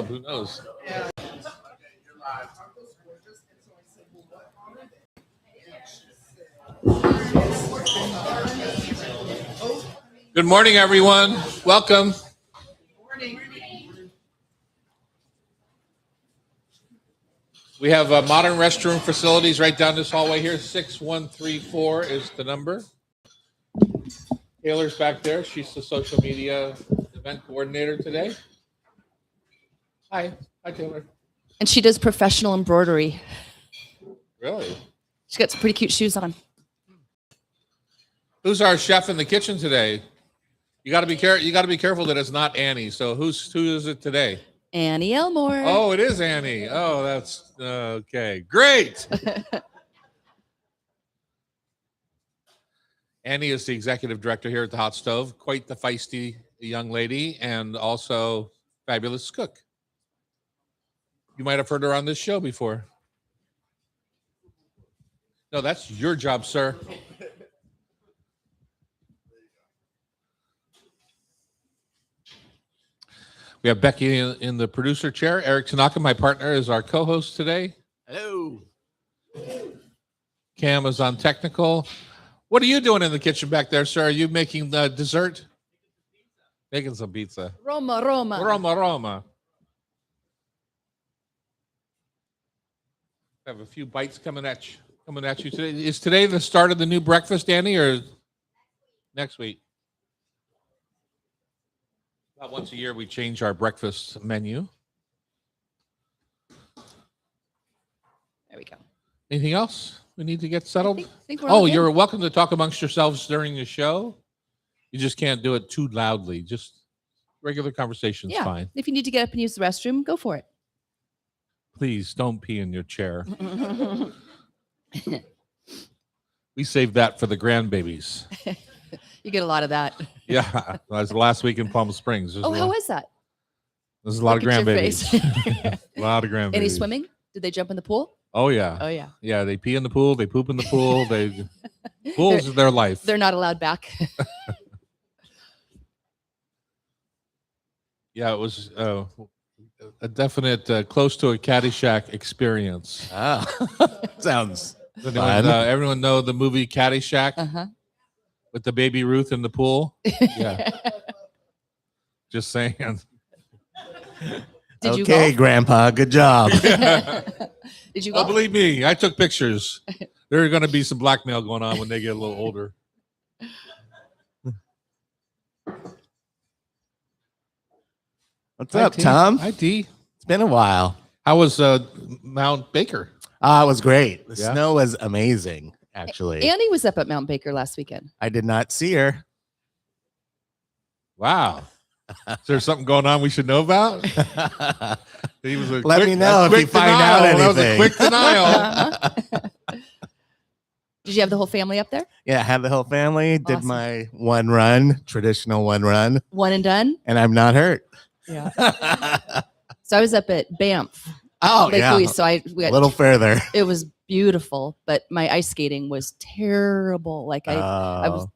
Who knows? Good morning, everyone. Welcome. We have modern restroom facilities right down this hallway here. 6134 is the number. Taylor's back there. She's the social media event coordinator today. Hi. Hi, Taylor. And she does professional embroidery. Really? She's got some pretty cute shoes on. Who's our chef in the kitchen today? You got to be careful that it's not Annie. So who is it today? Annie Elmore. Oh, it is Annie. Oh, that's okay. Great. Annie is the executive director here at the Hot Stove. Quite the feisty young lady, and also fabulous cook. You might have heard her on this show before. No, that's your job, sir. We have Becky in the producer chair. Eric Tanaka, my partner, is our co-host today. Hello. Cam is on technical. What are you doing in the kitchen back there, sir? Are you making the dessert? Making some pizza. Roma. Roma. I have a few bites coming at you today. Is today the start of the new breakfast, Danny, or next week? About once a year, we change our breakfast menu. There we go. Anything else we need to get settled? I think we're all good. You're welcome to talk amongst yourselves during the show. You just can't do it too loudly. Just regular conversation's fine. If you need to get up and use the restroom, go for it. Please don't pee in your chair. We saved that for the grandbabies. You get a lot of that. Yeah, that was last week in Palm Springs. How was that? There's a lot of Look at your grandbabies. A lot of grandbabies. Any swimming? Did they jump in the pool? Oh yeah. Oh yeah. Yeah, they pee in the pool. They poop in the pool. Pools are their life. They're not allowed back. Yeah, it was a definite close to a Caddyshack experience. Oh, sounds Does fun. everyone know the movie Caddyshack? Uh-huh. With the baby Ruth in the pool? Yeah. Just saying. Did you Okay, golf? Grandpa, good job. Did you Oh, golf? believe me, I took pictures. There are going to be some blackmail going on when they get a little older. What's Hi, up, T. Tom? Hi, T. It's been a while. How was Mount Baker? It was great. The Yeah? snow was amazing, actually. Annie was up at Mount Baker last weekend. I did not see her. Wow. Is there something going on we should know about? He was Let me know if you find out That was a anything. quick denial. Did you have the whole family up there? Yeah, I had the whole family, did Awesome. my one run, traditional one run, One and done? and I'm not hurt. Yeah. So I was up at Banff, Oh, Lake yeah. Louise. So A little further. it was beautiful, but my ice skating was terrible. Like I was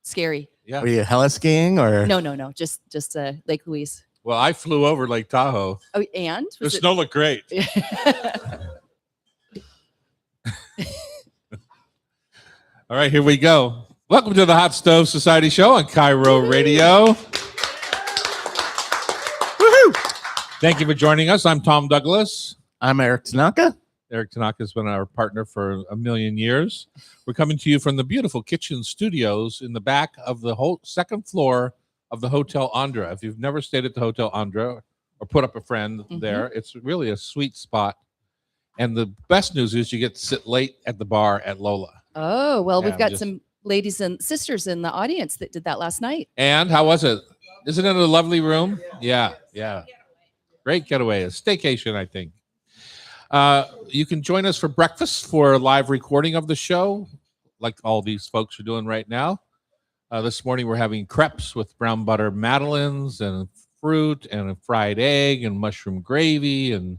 scary. Yeah. Were you hella skiing or? No, just Lake Louise. Well, I flew over Lake Tahoe. Oh, and The was snow looked great. All right, here we go. Welcome to the Hot Stove Society Show on Cairo Radio. Woohoo! Thank you for joining us. I'm Tom Douglas. I'm Eric Tanaka. Eric Tanaka has been our partner for a million years. We're coming to you from the beautiful kitchen studios in the back of the whole second floor of the Hotel Andra. If you've never stayed at the Hotel Andra or put up a friend there, it's really a sweet spot. And the best news is you get to sit late at the bar at Lola. Oh, well, Yeah, we've got just- some ladies and sisters in the audience that did that last night. And how was it? Isn't it a lovely room? Yeah. Great getaway. A staycation, I think. You can join us for breakfast for a live recording of the show, like all these folks are doing right now. This morning we're having crepes with brown butter madeleines and fruit and a fried egg and mushroom gravy and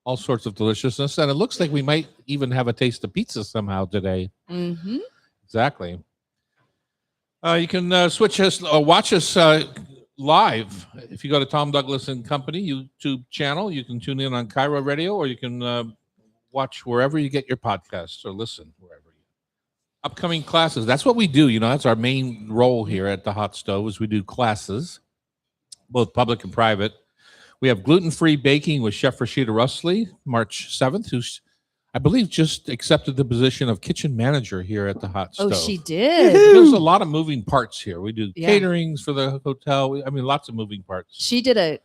all sorts of deliciousness. And it looks like we might even have a taste of pizza somehow today. Mm-hmm. Exactly. You can watch us live. If you go to Tom Douglas and Company YouTube channel, you can tune in on Cairo Radio, or you can watch wherever you get your podcasts or listen wherever. Upcoming classes. That's what we do. That's our main role here at the Hot Stove is we do classes, both public and private. We have gluten-free baking with Chef Rashida Rusley, March 7th, who's, I believe, just accepted the position of kitchen manager here at the Hot Stove. Oh, she did. There's a lot of moving parts here. We do Yeah. caterings for the hotel. I mean, lots of moving parts. She did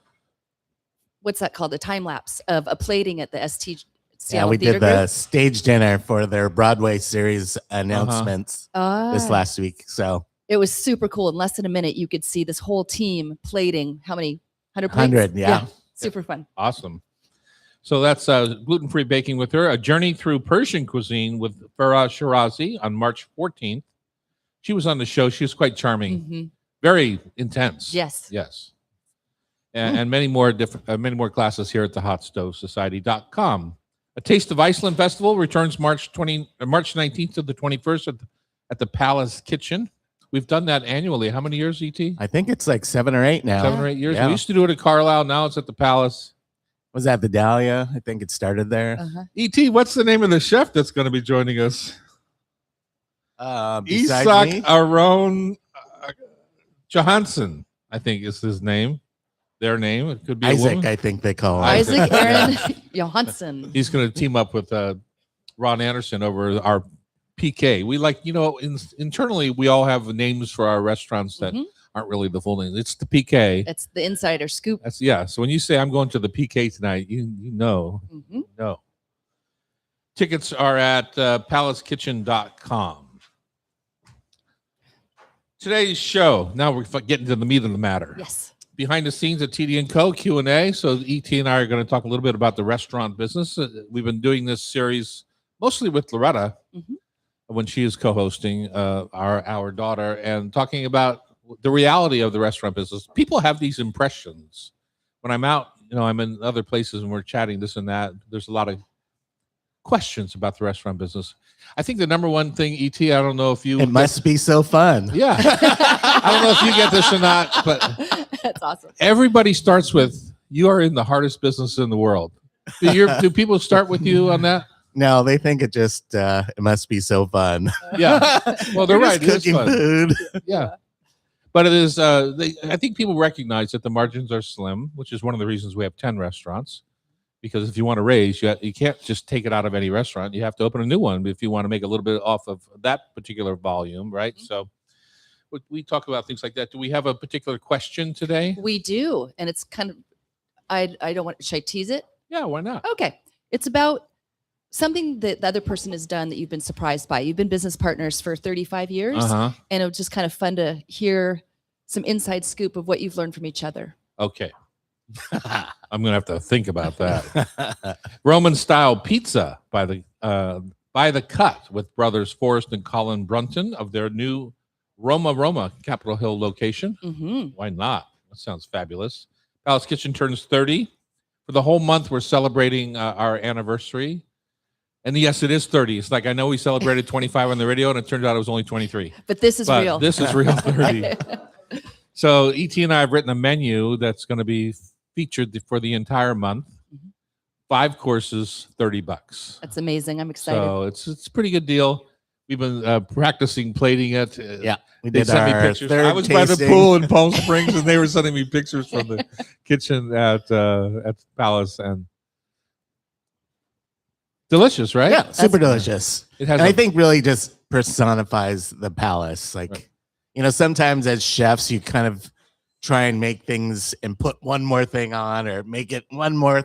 what's that called? A time lapse of a plating at the ST. Yeah, we Theater did the Group. stage dinner for their Broadway series announcements this last week. So It was super cool. In less than a minute, you could see this whole team plating. How many? 100 plates? 100, yeah. Super fun. Awesome. So that's gluten-free baking with her. A journey through Persian cuisine with Farah Shirazi on March 14th. She was on the show. She was quite charming, Mhm. very intense. Yes. Yes. And many more classes here at the HotStoveSociety.com. A Taste of Iceland Festival returns March 19th to the 21st at the Palace Kitchen. We've done that annually. How many years, ET? I think it's like 7 or 8 now. 7 or 8 years. Yeah. We used to do it at Carlisle. Now it's at the Palace. Was that the Dahlia? I think it started there. Uh-huh. ET, what's the name of the chef that's going to be joining us? Besides Isak me? Aron Johansson, I think is his name. Their name. It could be a Isaac, woman. I think they call him. Isaac Aaron Johansson. He's going to team up with Ron Anderson over our PK. We internally, we all have names for our restaurants that Mhm. aren't really the full name. It's the PK. It's the insider scoop. So when you say I'm going to the PK tonight, you know. Mhm. No. Tickets are at palacekitchen.com. Today's show. Now we're getting to the meat of the matter. Yes. Behind the scenes at TD & Co. Q&A. So ET and I are going to talk a little bit about the restaurant business. We've been doing this series mostly with Loretta Mhm. when she is co-hosting our daughter and talking about the reality of the restaurant business. People have these impressions. When I'm out, I'm in other places and we're chatting this and that. There's a lot of questions about the restaurant business. I think the number one thing, ET, I don't know if you... It must be so fun. Yeah. I don't know if you get this or not, but That's awesome. everybody starts with, you are in the hardest business in the world. Do people start with you on that? No, they think it just it must be so fun. Yeah. Well, they're We're right. just It is cooking fun. food. Yeah. But it is, I think people recognize that the margins are slim, which is one of the reasons we have 10 restaurants. Because if you want to raise, you can't just take it out of any restaurant. You have to open a new one if you want to make a little bit off of that particular volume, right? Mhm. So we talk about things like that. Do we have a particular question today? We do. And it's kind of, I don't want, should I tease it? Yeah, why not? Okay. It's about something that the other person has done that you've been surprised by. You've been business partners for 35 years. Uh-huh. And it was just kind of fun to hear some inside scoop of what you've learned from each other. Okay. I'm going to have to think about that. Roman style pizza by the Cut with brothers Forrest and Colin Brunton of their new Roma Capitol Hill location. Mm-hmm. Why not? That sounds fabulous. Palace Kitchen turns 30. For the whole month, we're celebrating our anniversary. And yes, it is 30. It's like I know we celebrated 25 on the radio, and it turned out it was only 23. But this is But real. this is real 30. So ET and I have written a menu that's going to be featured for the entire month. Mhm. 5 courses, $30. That's amazing. I'm excited. So it's a pretty good deal. We've been practicing plating it. Yeah, we They did sent me our pictures. third I was by the tasting. pool in Palm Springs, and they were sending me pictures from the kitchen at the Palace, and delicious, right? Yeah, super That's- delicious. It has. And I a- think really just personifies the palace. Like, Right. sometimes as chefs, you kind of try and make things and put one more thing on or make it one more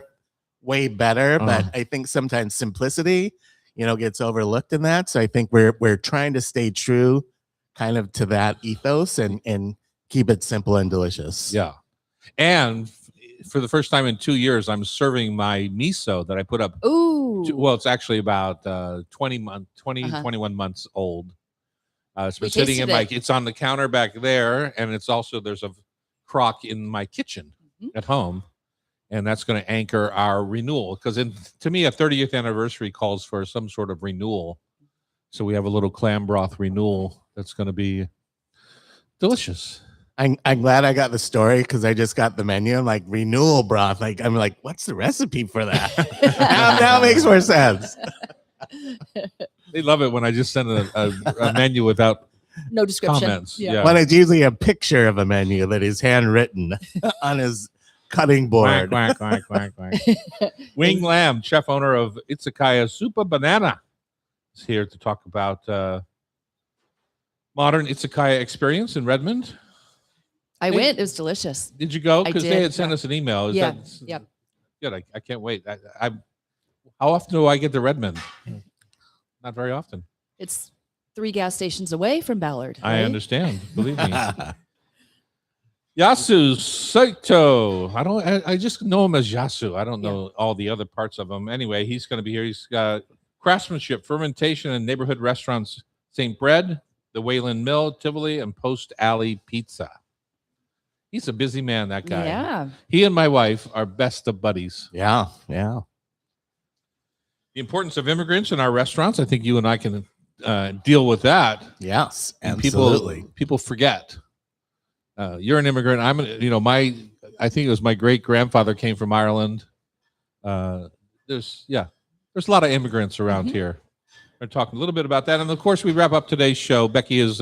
way better. But I think sometimes simplicity, gets overlooked in that. So I think we're trying to stay true kind of to that ethos and keep it simple and delicious. yeah, and for the first time in 2 years, I'm serving my miso that I put up. Ooh. Well, it's actually about 20, 21 months old. It's been We sitting in tasted it. it's on the counter back there, and it's also there's a crock in my kitchen Mhm. at home, and that's going to anchor our renewal. Because to me, a 30th anniversary calls for some sort of renewal. So we have a little clam broth renewal that's going to be delicious. I'm glad I got the story because I just got the menu. I'm like renewal broth. Like I'm like, what's the recipe for that? now it makes more sense. They love it when I just send a menu without No description. comments. Yeah. When it's usually a picture of a menu that is handwritten on his cutting board. Quack, quack, quack, quack, quack. Wing Lamb, chef owner of Izakaya Super Banana, is here to talk about modern Izakaya experience in Redmond. I went. It was delicious. Did you go? I Because they did, had sent yeah. us an email. Is Yeah, that yep. good? I can't wait. I how often do I get to Redmond? Not very often. It's 3 gas stations away from Ballard. I right? understand. Believe me. Yasu Saito. I just know him as Yasu. I don't know all the other parts of him. Anyway, he's going to be here. He's got craftsmanship, fermentation, and neighborhood restaurants. St. Bread, the Wayland Mill, Tivoli, and Post Alley Pizza. He's a busy man, that guy. Yeah. He and my wife are best of buddies. Yeah. The importance of immigrants in our restaurants. I think you and I can deal with that. Yes, And absolutely. People forget. You're an immigrant. I think it was my great grandfather came from Ireland. There's a lot of immigrants around here. We're talking a little bit about that, and of course, we wrap up today's show. Becky is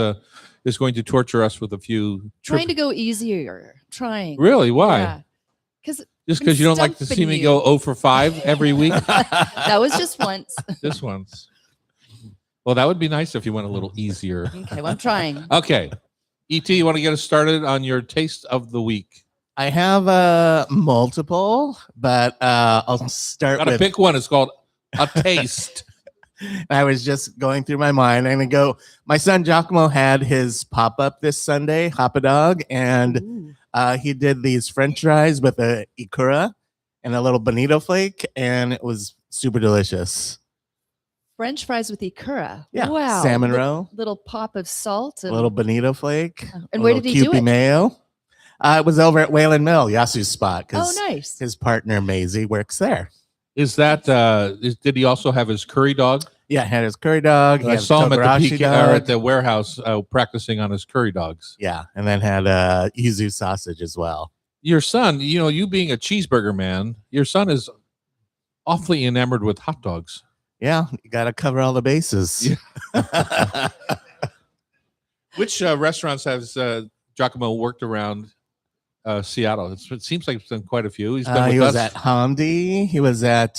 going to torture us with a few. Trying to go easier. Trying. Really? Why? Yeah. Because Just because you don't like to see stumping me you. go 0 for 5 every week? that was just once. This once. Well, that would be nice if you went a little easier. Okay, well, I'm trying. Okay. ET, you want to get us started on your taste of the week? I have multiple, but I'll start Got to with. pick one. It's called a taste. I was just going through my mind. I'm gonna go. My son Giacomo had his pop up this Sunday, Hop a Dog, and Ooh. he did these French fries with a ikura and a little bonito flake, and it was super delicious. French fries with ikura. Yeah, Wow. salmon roe, Little pop of salt. a And, little bonito flake. and a where little did he do Kewpie it? mayo. It was over at Wayland Mill, Yasu's spot, because Oh, nice. his partner Maisie works there. Is that, did he also have his curry dog? Yeah, had his curry dog. He I had saw him at the Togarashi PK, or dog. at the warehouse practicing on his curry dogs. Yeah, and then had yuzu sausage as well. Your son, you being a cheeseburger man, your son is awfully enamored with hot dogs. Yeah, you got to cover all the bases. Yeah. Which restaurants has Giacomo worked around Seattle? It seems like it's done quite a few. He's been with He us. was at Hamdi. He was at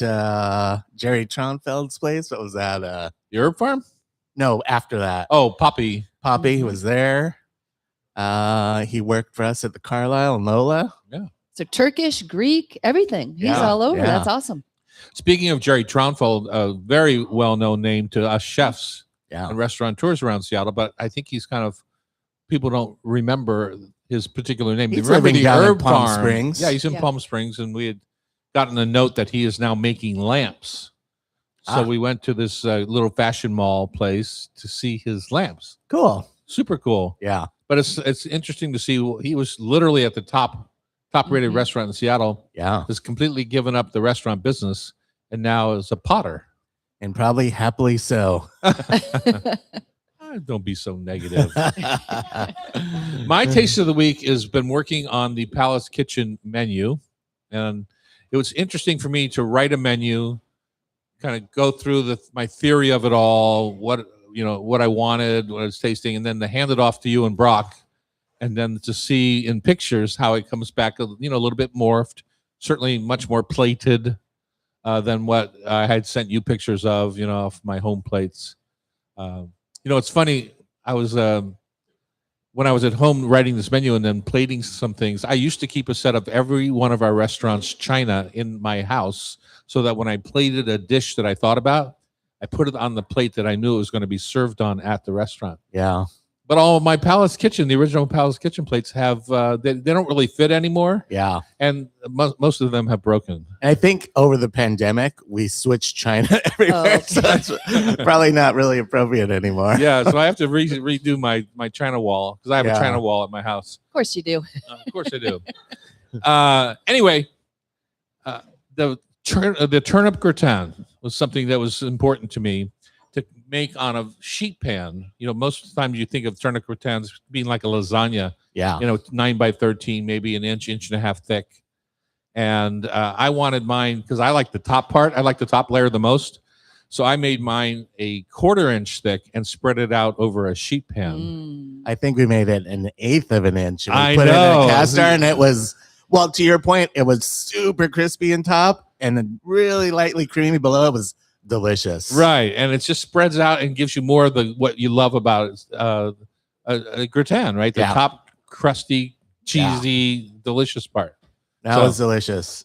Jerry Tronfeld's place. What was that? Europe Farm? No, after that. Oh, Poppy. Poppy was there. He worked for us at the Carlisle and Lola. So Turkish, Greek, everything. He's Yeah, all over. yeah. That's awesome. Speaking of Jerry Traunfeld, a very well-known name to us chefs Yeah. and restaurateurs around Seattle, but I think he's people don't remember his particular name. They He's remember living the down in herb Palm farm. Springs. Yeah, he's in Yeah. Palm Springs, and we had gotten a note that he is now making lamps. So Ah. we went to this little fashion mall place to see his lamps. Cool. Super cool. Yeah. But it's interesting to see. He was literally at the top rated Mhm. restaurant in Seattle. Yeah. Has completely given up the restaurant business and now is a potter. And probably happily so. Don't be so negative. My taste of the week has been working on the Palace Kitchen menu, and it was interesting for me to write a menu, kind of go through my theory of it all, what I wanted, what I was tasting, and then to hand it off to you and Brock, and then to see in pictures how it comes back, a little bit morphed, certainly much more plated than what I had sent you pictures of, off my home plates. It's funny. I was when I was at home writing this menu and then plating some things. I used to keep a set of every one of our restaurants' china in my house, so that when I plated a dish that I thought about, I put it on the plate that I knew it was going to be served on at the restaurant. Yeah. But all of my Palace Kitchen, the original Palace Kitchen plates have they don't really fit anymore, Yeah. and most of them have broken. I think over the pandemic, we switched China everywhere. okay. So that's probably not really appropriate anymore. Yeah, so I have to redo my china wall because I have a Yeah. china wall at my house. Of course you do. Of course I do. Anyway, the turnip gratin was something that was important to me to make on a sheet pan. Most of the time you think of turnip gratins being like a lasagna. Yeah. 9 by 13, maybe an inch and a half thick. And I wanted mine because I like the top part. I like the top layer the most. So I made mine a 1/4 inch thick and spread it out over a sheet pan. Mm. I think we made it an 1/8 of an inch. And we I put it in know. a cast iron. It was, well, to your point, it was super crispy in top and then really lightly creamy below. It was delicious. Right. And it just spreads out and gives you more of what you love about it, a gratin, right? The Yeah. top crusty, cheesy, delicious part. That So- was delicious.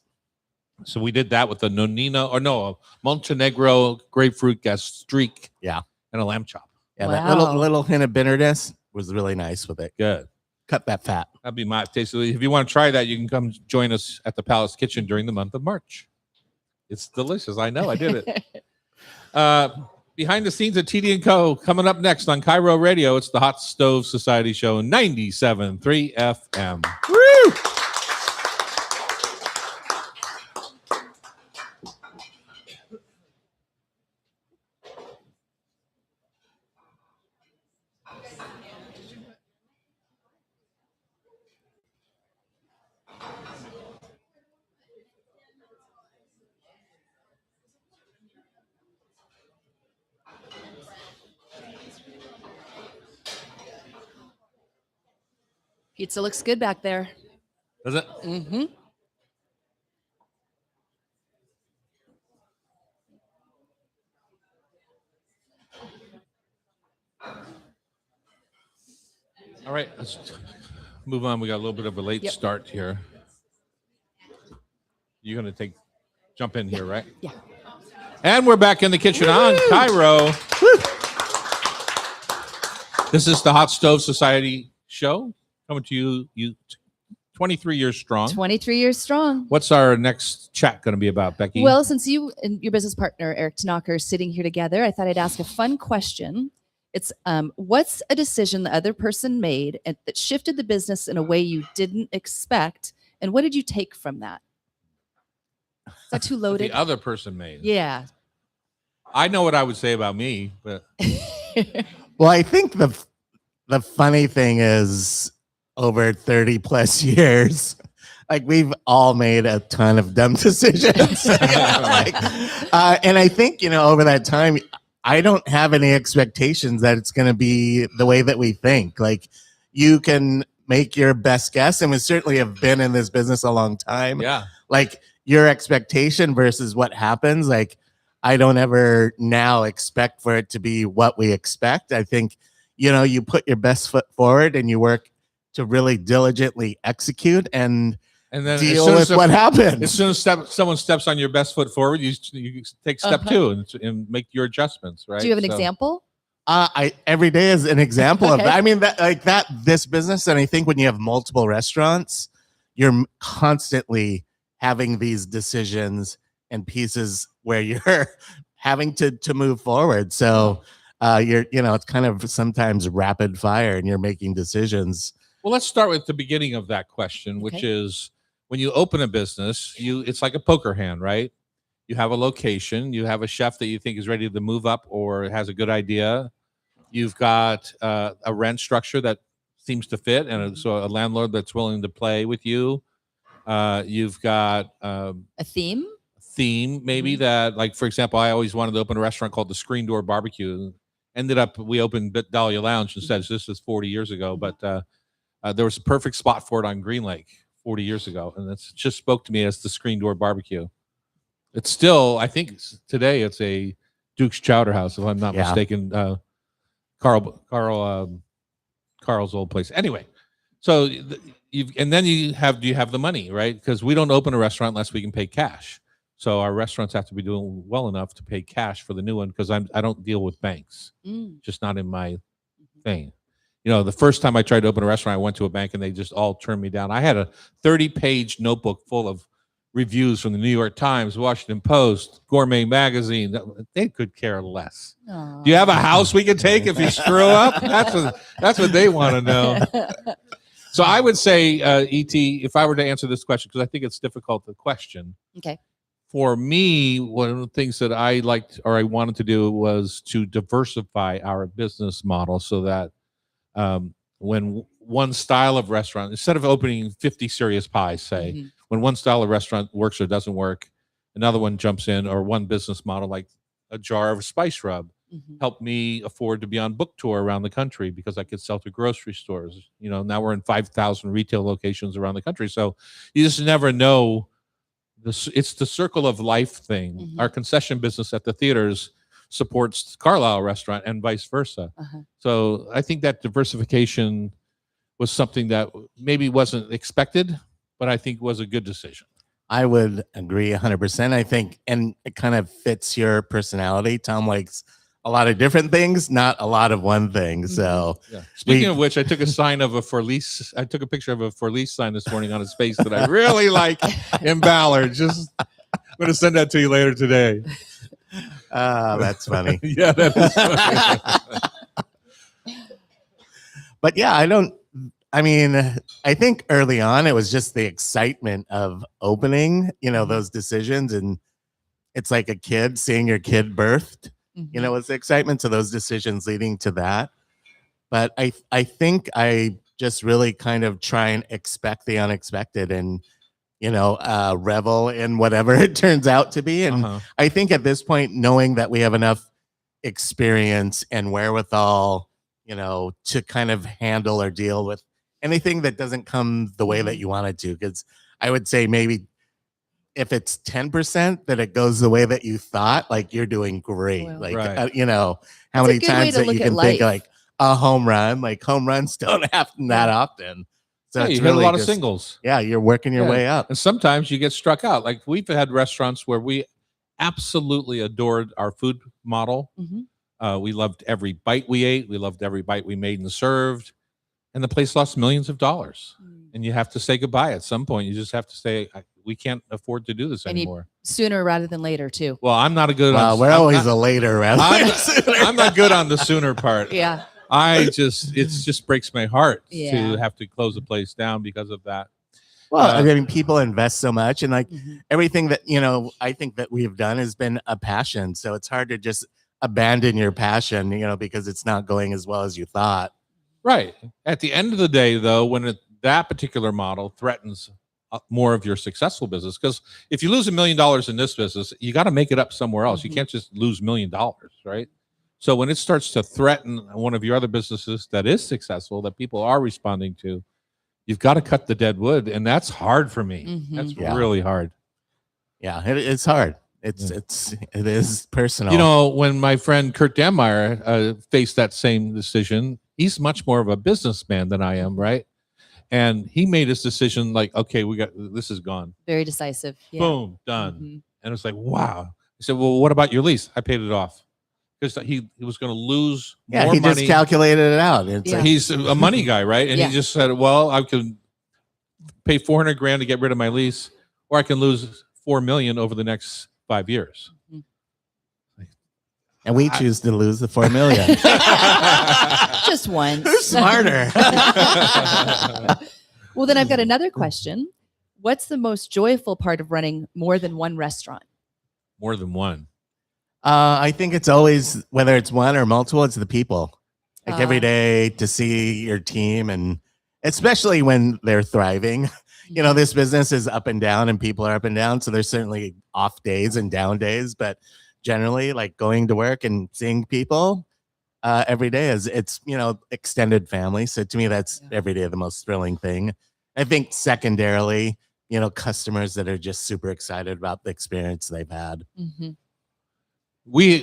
So we did that with a a Montenegro grapefruit streak. Yeah. And a lamb chop. Yeah, that Wow. little hint of bitterness was really nice with it. Good. Cut that fat. That'd be my taste. If you want to try that, you can come join us at the Palace Kitchen during the month of March. It's delicious. I know. I did it. Behind the scenes at TD & Co. Coming up next on Cairo Radio, it's the Hot Stove Society Show, 97.3 FM. Woo! Pizza looks good back there. Does it? Mm-hmm. All right. Let's move on. We got a little bit of a late Yep. start here. You're going to jump in here, right? Yeah. And we're back in the kitchen on Cairo. This is the Hot Stove Society Show coming to you 23 years strong. 23 years strong. What's our next chat going to be about, Becky? Well, since you and your business partner, Eric Tanaka, are sitting here together, I thought I'd ask a fun question. It's what's a decision the other person made that shifted the business in a way you didn't expect? And what did you take from that? Is that too loaded? the other person made. Yeah. I know what I would say about me, but Well, I think the funny thing is over 30 plus years, like we've all made a ton of dumb decisions. And I think, over that time, I don't have any expectations that it's going to be the way that we think. Like you can make your best guess. And we certainly have been in this business a long time. yeah. Like your expectation versus what happens. Like I don't ever now expect for it to be what we expect. I think, you put your best foot forward and you work to really diligently execute and And then deal with what happens. As soon as someone steps on your best foot forward, you take step Uh-huh. 2 and make your adjustments, right? Do you have an So- example? Every day is an example of Okay. that. I mean, this business. And I think when you have multiple restaurants, you're constantly having these decisions and pieces where you're having to move forward. So it's kind of sometimes rapid fire and you're making decisions. Well, let's start with the beginning of that question, which Okay. is when you open a business, it's like a poker hand, right? You have a location, you have a chef that you think is ready to move up or has a good idea. You've got a rent structure that seems to fit, and so a landlord that's willing to play with you. You've got A theme? theme maybe that, like, for example, I always wanted to open a restaurant called the Screen Door Barbecue. We opened Dahlia Lounge instead. So this is 40 years ago, but there was a perfect spot for it on Green Lake 40 years ago, and it's just spoke to me as the Screen Door Barbecue. It's still, I think today it's a Duke's Chowder House, if I'm not Yeah. mistaken. Carl's old place. Anyway, so do you have the money, right? Because we don't open a restaurant unless we can pay cash. So our restaurants have to be doing well enough to pay cash for the new one because I don't deal with banks, just not in my thing. The first time I tried to open a restaurant, I went to a bank and they just all turned me down. I had a 30-page notebook full of reviews from the New York Times, Washington Post, Gourmet Magazine. They could care less. Do you have a house we can take if you screw up? That's what they want to know. So I would say, E.T., if I were to answer this question, because I think it's difficult to question. Okay. For me, one of the things that I liked or I wanted to do was to diversify our business model so that when one style of restaurant, instead of opening 50 serious pies, say, Mhm. when one style of restaurant works or doesn't work, another one jumps in, or one business model like a jar of spice rub Mhm. helped me afford to be on book tour around the country because I could sell to grocery stores. Now we're in 5,000 retail locations around the country. So you just never know. It's the circle of life thing. Mhm. Our concession business at the theaters supports Carlisle restaurant and vice versa. Uh-huh. So I think that diversification was something that maybe wasn't expected, but I think was a good decision. I would agree 100%. I think, and it kind of fits your personality. Tom likes a lot of different things, not a lot of one thing. So, Yeah. Speaking We- of which, I took a sign of a for lease. I took a picture of a for lease sign this morning on his face that I really like in Ballard. I'm going to send that to you later today. that's funny. Yeah, that is funny. But yeah, I think early on it was just the excitement of opening, those decisions. And it's like a kid seeing your kid birthed, Mhm. it's the excitement of those decisions leading to that. But I think I just really kind of try and expect the unexpected and, revel in whatever it turns out to be. And Uh-huh. I think at this point, knowing that we have enough experience and wherewithal, to kind of handle or deal with anything that doesn't come the way that you want it to. Because I would say maybe if it's 10% that it goes the way that you thought, like you're doing great. Well, Like, Right. how That's a many good way times to that look you at can think life. like a home run, like home runs don't happen that often. So Yeah, it's you hit a really lot of just- singles. Yeah, you're working your Yeah. way up. And sometimes you get struck out. Like we've had restaurants where we absolutely adored our food model. Mhm. We loved every bite we ate. We loved every bite we made and served. And the place lost millions of dollars. Mm. And you have to say goodbye at some point. You just have to say, we can't afford to do this And you- anymore. Sooner rather than later, too. Well, I'm not a good Well, on. we're I'm always not, a later rather I'm, than sooner. I'm not good on the sooner part. Yeah. It just breaks my heart Yeah. to have to close the place down because of that. Well, I mean, people invest so much, and like Mhm. everything that I think that we've done has been a passion. So it's hard to just abandon your passion, because it's not going as well as you thought. Right. At the end of the day, though, when that particular model threatens more of your successful business, because if you lose $1 million in this business, you got to make it up somewhere else. You Mhm. can't just lose $1 million, right? So when it starts to threaten one of your other businesses that is successful, that people are responding to, you've got to cut the dead wood, and that's hard for me. Mhm. That's Yeah. really hard. Yeah, it's hard. It is personal. When my friend Kurt Dammeier faced that same decision, he's much more of a businessman than I am, right? And he made his decision like, okay, this is gone. Very decisive. Yeah. Boom, done. Mhm. And it's like, wow. He said, well, what about your lease? I paid it off because he was going to lose yeah, more he money. just calculated it out. It's Yeah. like, He's a money guy, right? And Yeah. he just said, well, I can pay $400,000 to get rid of my lease, or I can lose $4 million over the next 5 years. and we choose to lose the 4 million. Just once. Who's smarter? Well, then I've got another question. What's the most joyful part of running more than one restaurant? More than one. I think it's always, whether it's one or multiple, it's the people. Like every day to see your team, and especially when they're thriving. This business is up and down and people are up and down. So there's certainly off days and down days, but generally like going to work and seeing people every day it's extended family. So to me, that's every day the most thrilling thing. I think secondarily, customers that are just super excited about the experience they've had. Mhm.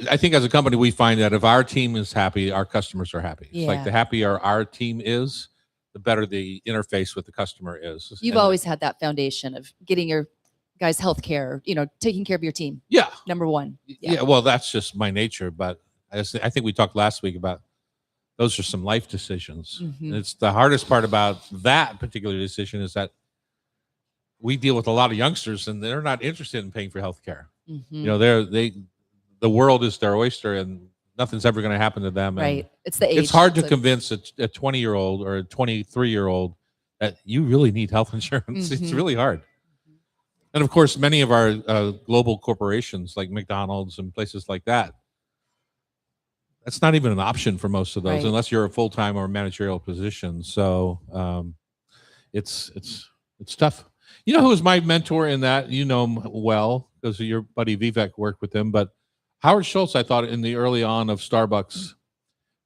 I think as a company, we find that if our team is happy, our customers are happy. It's like Yeah. the happier our team is, the better the interface with the customer is. You've And- always had that foundation of getting your guys health care, taking care of your team. Yeah. Number one. Yeah. Well, that's just my nature. But I think we talked last week about those are some life decisions. Mhm. And it's the hardest part about that particular decision is that we deal with a lot of youngsters and they're not interested in paying for health care. Mhm. The world is their oyster and nothing's ever going to happen to them. And Right. It's the age. it's hard to It's like- convince a 20-year-old or a 23-year-old that you really need health insurance. It's Mhm. really hard. And of course, many of our global corporations like McDonald's and places like that, that's not even an option for most of those, Right. unless you're a full time or managerial position. So it's tough. You know who was my mentor in that? You know him well because your buddy Vivek worked with him. But Howard Schultz, I thought in the early on of Starbucks,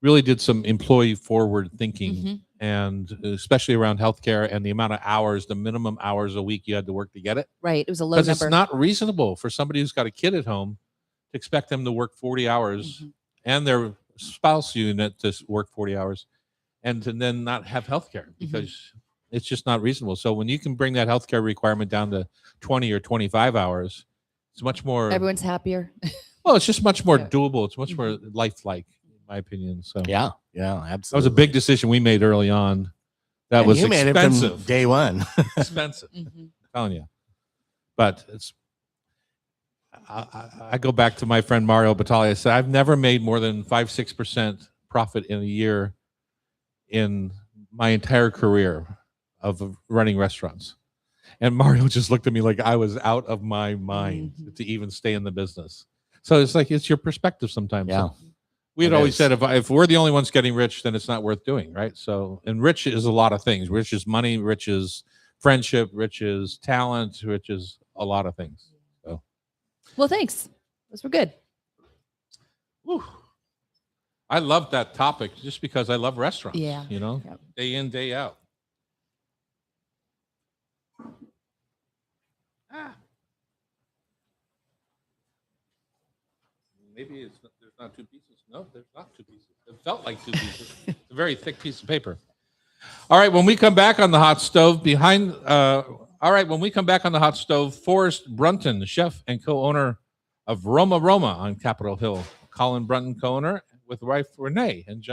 really did some employee forward thinking, Mhm. and especially around healthcare and the amount of hours, the minimum hours a week you had to work to get it. Right. It was a low Because number. it's not reasonable for somebody who's got a kid at home to expect them to work 40 hours Mhm. and their spouse unit to work 40 hours and to then not have health care Mm-hmm. because it's just not reasonable. So when you can bring that health care requirement down to 20 or 25 hours, it's much more, Everyone's happier. well, it's just much more Yeah. doable. It's much more lifelike, in my opinion. So Yeah, that absolutely. was a big decision we made early on. That And was you made it expensive. from day one. Expensive. Mhm. I'm telling you. But it's, I go back to my friend Mario Batali. I said, I've never made more than 5-6% profit in a year in my entire career of running restaurants. And Mario just looked at me like I was out of my mind Mhm. to even stay in the business. So it's like, it's your perspective sometimes. Yeah. We had It always is. said if we're the only ones getting rich, then it's not worth doing, right? So, and rich is a lot of things. Rich is money, rich is friendship, rich is talent, rich is a lot of things. So, Well, thanks. Those were good. whew. I love that topic just because I love restaurants. Yeah. You know, Yep. day in, day out. Maybe there's not two pieces. No, there's not two pieces. It felt like two pieces. It's a very thick piece of paper. All right, when we come back on the hot stove, when we come back on the hot stove, Forrest Brunton, the chef and co-owner of Roma Roma on Capitol Hill. Colin Brunton, co-owner, with wife Renee. And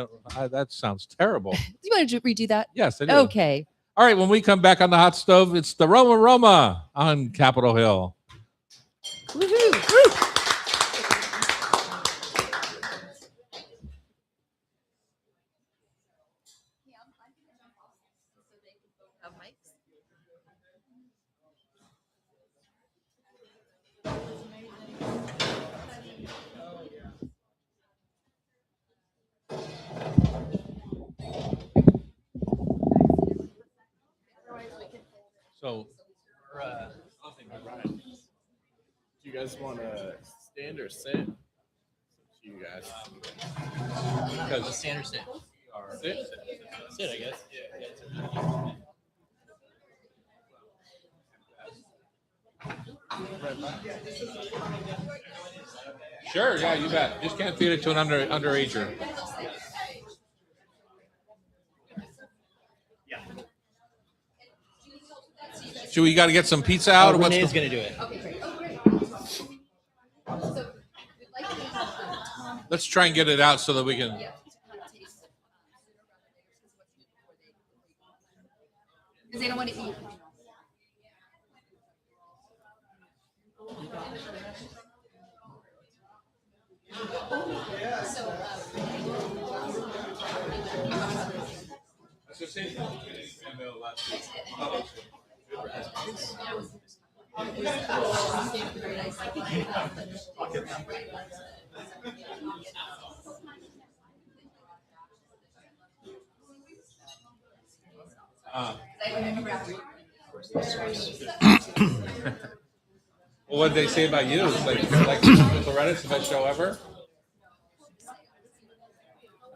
that sounds terrible. Do you want to redo that? Yes, I do. Okay. All right, when we come back on the hot stove, it's the Roma Roma on Capitol Hill. Woohoo. So, Do you guys want to stand or sit? You guys. because Stand or sit? Sit. Sit, I guess. sure, yeah, you bet. Just can't feed it to an underager. Should we got to get some pizza out? or what's Renee's go- gonna do it. Let's try and get it out so that we can. Because they don't want to eat. Well, what did they say about you? It's like Loretta's the best show ever.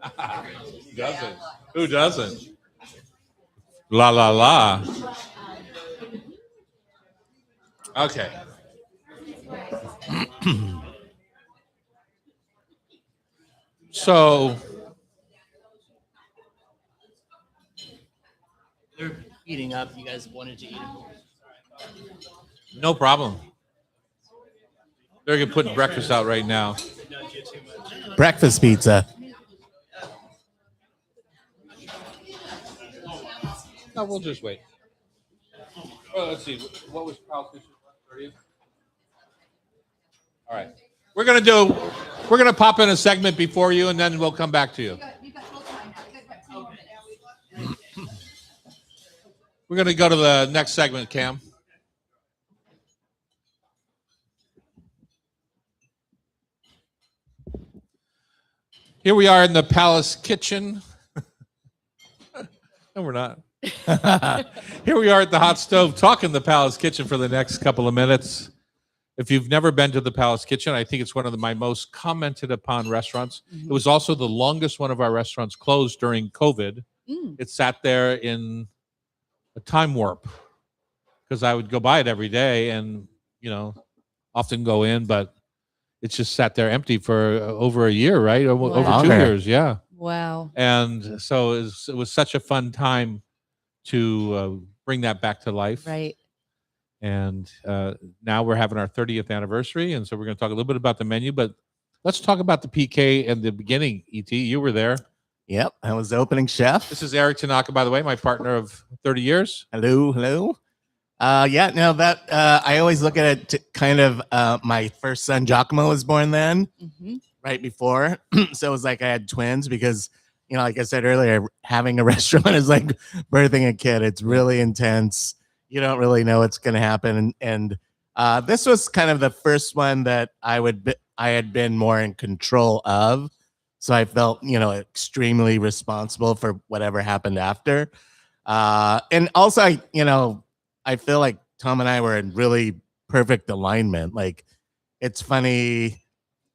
Who doesn't? Who doesn't? La la la. Okay. So They're heating up. You guys wanted to eat it. no problem. They're gonna put breakfast out right now. Not get too much. Breakfast pizza. No, we'll just wait. Well, let's see. What was Carl's issue? 1:30? All right. We're gonna pop in a segment before you, and then we'll come back to you. We're gonna go to the next segment, Cam. Here we are in the Palace Kitchen. No, we're not. Here we are at the hot stove talking the Palace Kitchen for the next couple of minutes. If you've never been to the Palace Kitchen, I think it's one of my most commented upon restaurants. It was also the longest one of our restaurants closed during COVID. It sat there in a time warp because I would go by it every day and, often go in, but it's just sat there empty for over a year, right? Over Wow. 2 years, yeah. Wow. And so it was such a fun time to bring that back to life. Right. And now we're having our 30th anniversary. And so we're going to talk a little bit about the menu, but let's talk about the PK and the beginning. ET, you were there. Yep, I was the opening chef. This is Eric Tanaka, by the way, my partner of 30 years. Hello. That I always look at it kind of my first son Giacomo was born then, right before. So it was like I had twins because, like I said earlier, having a restaurant is like birthing a kid. It's really intense. You don't really know what's going to happen. And this was kind of the first one that I had been more in control of. So I felt, extremely responsible for whatever happened after. And also, I feel like Tom and I were in really perfect alignment. Like, it's funny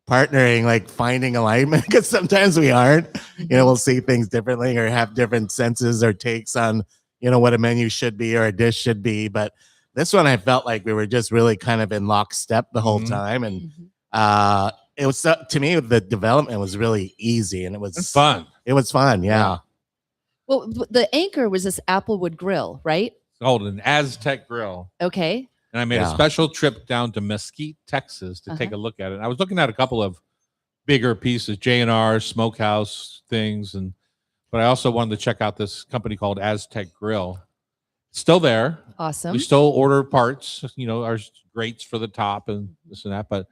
partnering, like finding alignment, because sometimes we aren't. We'll see things differently or have different senses or takes on, what a menu should be or a dish should be. But this one, I felt like we were just really kind of in lockstep the whole time. And it was, to me, the development was really easy and it was fun. It was fun. Yeah. Well, the anchor was this Applewood grill, right? Called an Aztec Grill. Okay. And I made a special trip down to Mesquite, Texas to take a look at it. And I was looking at a couple of bigger pieces, J&R, smokehouse things. But I also wanted to check out this company called Aztec Grill. It's still there. Awesome. We still order parts, our grates for the top and this and that. But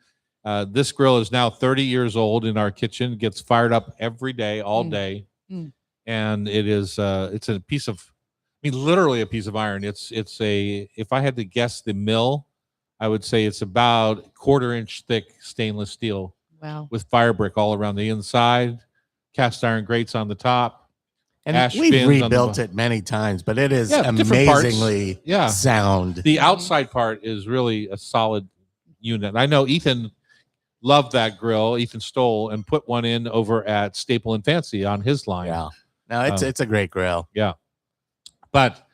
this grill is now 30 years old in our kitchen. It gets fired up every day, all day. And it is, it's a piece of, literally a piece of iron. If I had to guess the mill, I would say it's about 1/4 inch thick stainless steel. Wow. With fire brick all around the inside, cast iron grates on the top. And we've rebuilt it many times, but it is amazingly sound. The outside part is really a solid unit. I know Ethan loved that grill. Ethan Stoll and put one in over at Staple and Fancy on his line. Yeah. No, it's a great grill. Yeah. But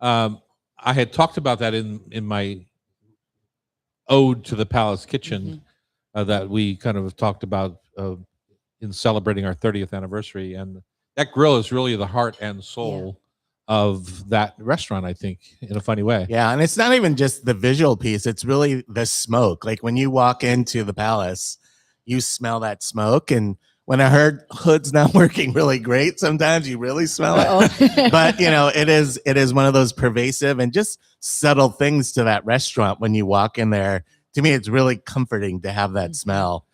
I had talked about that in my ode to the Palace Kitchen that we kind of talked about in celebrating our 30th anniversary. And that grill is really the heart and soul of that restaurant, I think, in a funny way. Yeah, and it's not even just the visual piece. It's really the smoke. Like when you walk into the Palace, you smell that smoke. And when I heard hood's not working really great, sometimes you really smell it. But it is one of those pervasive and just subtle things to that restaurant when you walk in there. To me, it's really comforting to have that smell.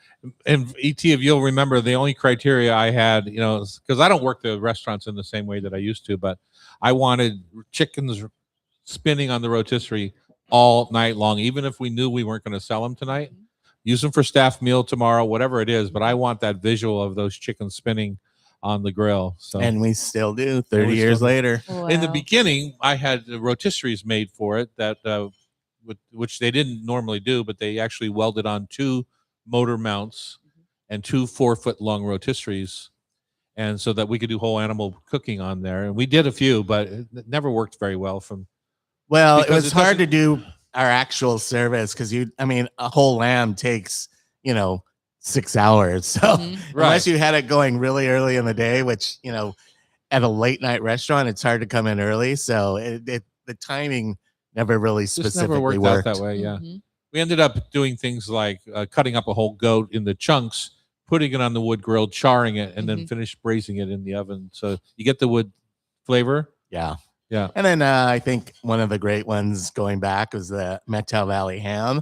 And ET, if you'll remember, the only criteria I had, because I don't work the restaurants in the same way that I used to, but I wanted chickens spinning on the rotisserie all night long, even if we knew we weren't going to sell them tonight. Use them for staff meal tomorrow, whatever it is. But I want that visual of those chickens spinning on the grill. So, and we still do 30 years later. Wow. In the beginning, I had the rotisseries made for it that which they didn't normally do, but they actually welded on 2 motor mounts and 2 4-foot long rotisseries, and so that we could do whole animal cooking on there. And we did a few, but it never worked very well. It was hard to do our actual service because a whole lamb takes 6 hours. So unless you had it going really early in the day, which at a late night restaurant, it's hard to come in early. So the timing never really specifically worked out that way. Yeah. We ended up doing things like cutting up a whole goat in the chunks, putting it on the wood grill, charring it, and then finish braising it in the oven. So you get the wood flavor. Yeah. Yeah. And then I think one of the great ones going back was the Methow Valley ham.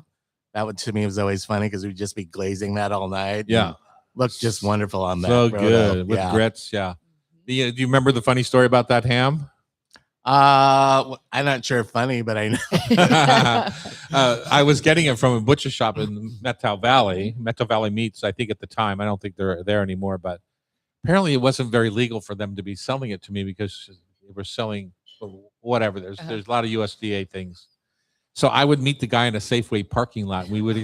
That one to me was always funny because we'd just be glazing that all night. Yeah. Looked just wonderful on that. So good with grits. Yeah. Do you remember the funny story about that ham? I'm not sure funny, but I know. I was getting it from a butcher shop in Methow Valley Meats, I think at the time. I don't think they're there anymore, but apparently it wasn't very legal for them to be selling it to me because they were selling whatever. There's Uh-huh. there's a lot of USDA things. So I would meet the guy in a Safeway parking lot. We would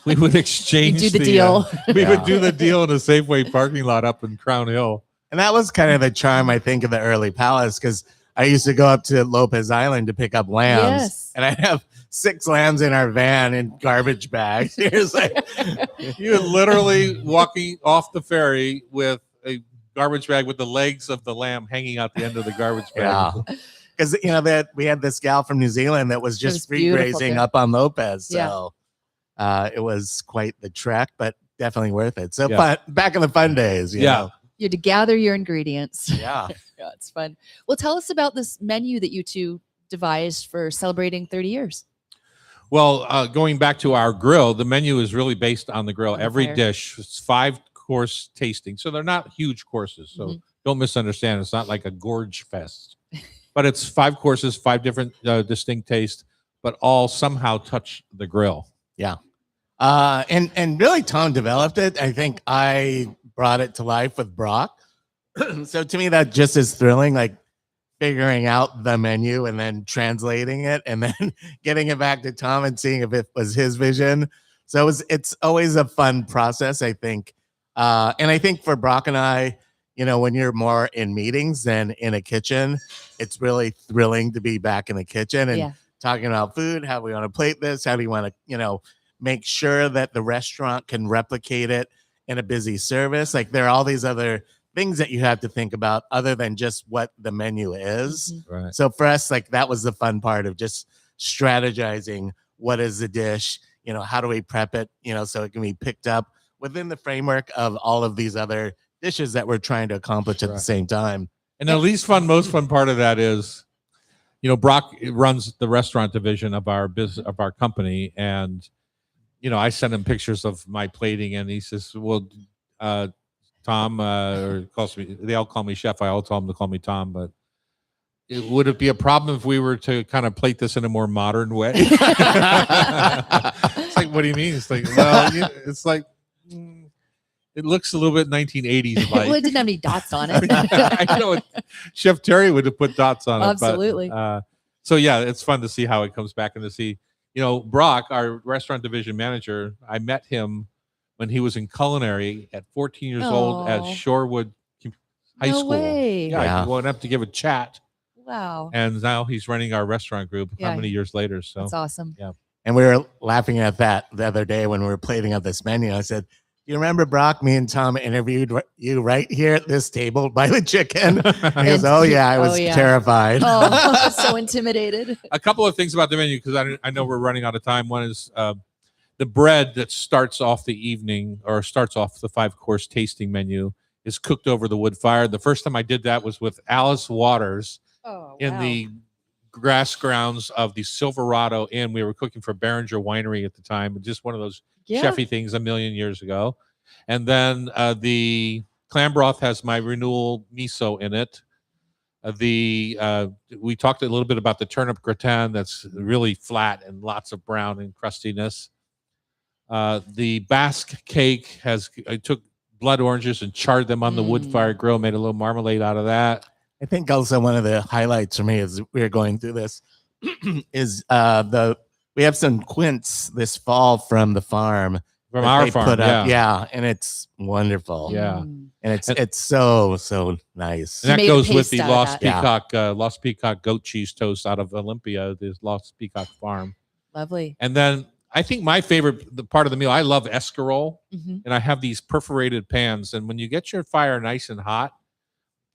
we would exchange do the deal. we Yeah. would do the deal in a Safeway parking lot up in Crown Hill. And that was kind of the charm, I think, of the early Palace, because I used to go up to Lopez Island to pick up lambs, Yes. and I'd have 6 lambs in our van in garbage bags. It was like, You're literally walking off the ferry with a garbage bag with the legs of the lamb hanging out the end of the garbage bag. yeah, because that we had this gal from New Zealand that was just was free beautiful, grazing too. up on Lopez, Yeah. so it was quite the trek, but definitely worth it. So Yeah. fun, back in the fun days, you Yeah. know? You had to gather your ingredients. Yeah. Yeah, it's fun. Well, tell us about this menu that you two devised for celebrating 30 years. Well, going back to our grill, the menu is really based on the grill. On the Every fire. dish, it's 5-course tasting. So they're not huge courses. So Mhm. don't misunderstand. It's not like a gorge fest, but it's 5 courses, 5 different distinct tastes, but all somehow touch the grill. And really Tom developed it. I think I brought it to life with Brock. So to me, that just is thrilling, like figuring out the menu and then translating it and then getting it back to Tom and seeing if it was his vision. So it's always a fun process, I think. And I think for Brock and I, when you're more in meetings than in a kitchen, it's really thrilling to be back in the kitchen and Yeah. talking about food. How do we want to plate this? How do you want to, make sure that the restaurant can replicate it in a busy service? Like there are all these other things that you have to think about other than just what the menu is. Mhm. Right. So for us, like that was the fun part of just strategizing what is the dish, how do we prep it, so it can be picked up within the framework of all of these other dishes that we're trying to accomplish at the Right. same time. And the most fun part of that is, Brock runs the restaurant division of our business, of our company. And, I send him pictures of my plating and he says, well, Tom, or they all call me chef. I all tell them to call me Tom, but would it be a problem if we were to kind of plate this in a more modern way? It's like, what do you mean? It's like, well, it's like, it looks a little bit 1980s Well, it like. didn't have any dots on it. I know Chef Terry would have put dots on it. Absolutely. But, so yeah, it's fun to see how it comes back and to see, Brock, our restaurant division manager, I met him when he was in culinary at 14 years old at Aw. Shorewood High No School. way. Yeah, Yeah. I went up to give a chat, Wow. and now he's running our restaurant group. Yeah. How many years later? So That's awesome. And we were laughing at that the other day when we were plating up this menu. I said, "Do you remember, Brock? Me and Tom interviewed you right here at this table by the chicken." And he goes, "Oh yeah, I was Oh, yeah. terrified." Oh, so intimidated. a couple of things about the menu because I know we're running out of time. One is the bread that starts off the evening or starts off the 5-course tasting menu is cooked over the wood fire. The first time I did that was with Alice Waters Oh, in the grass grounds of the Silverado Inn. We were cooking for Behringer Winery at the time, just one of those chefy things a million years ago. And then the clam broth has my renewal miso in it. We talked a little bit about the turnip gratin that's really flat and lots of brown and crustiness. The Basque cake I took blood oranges and charred them on the wood fire grill, made a little marmalade out of that. I think also one of the highlights for me as we were going through this is we have some quince this fall from the farm. From that our they farm, put yeah. up. Yeah, and it's wonderful. Yeah. Mm. And it's so nice. And that made a goes with paste the out of Lost Peacock goat cheese toast out of Olympia, the Lost Peacock farm. Lovely. And then I think my favorite part of the meal, I love escarole, Mhm. and I have these perforated pans. And when you get your fire nice and hot,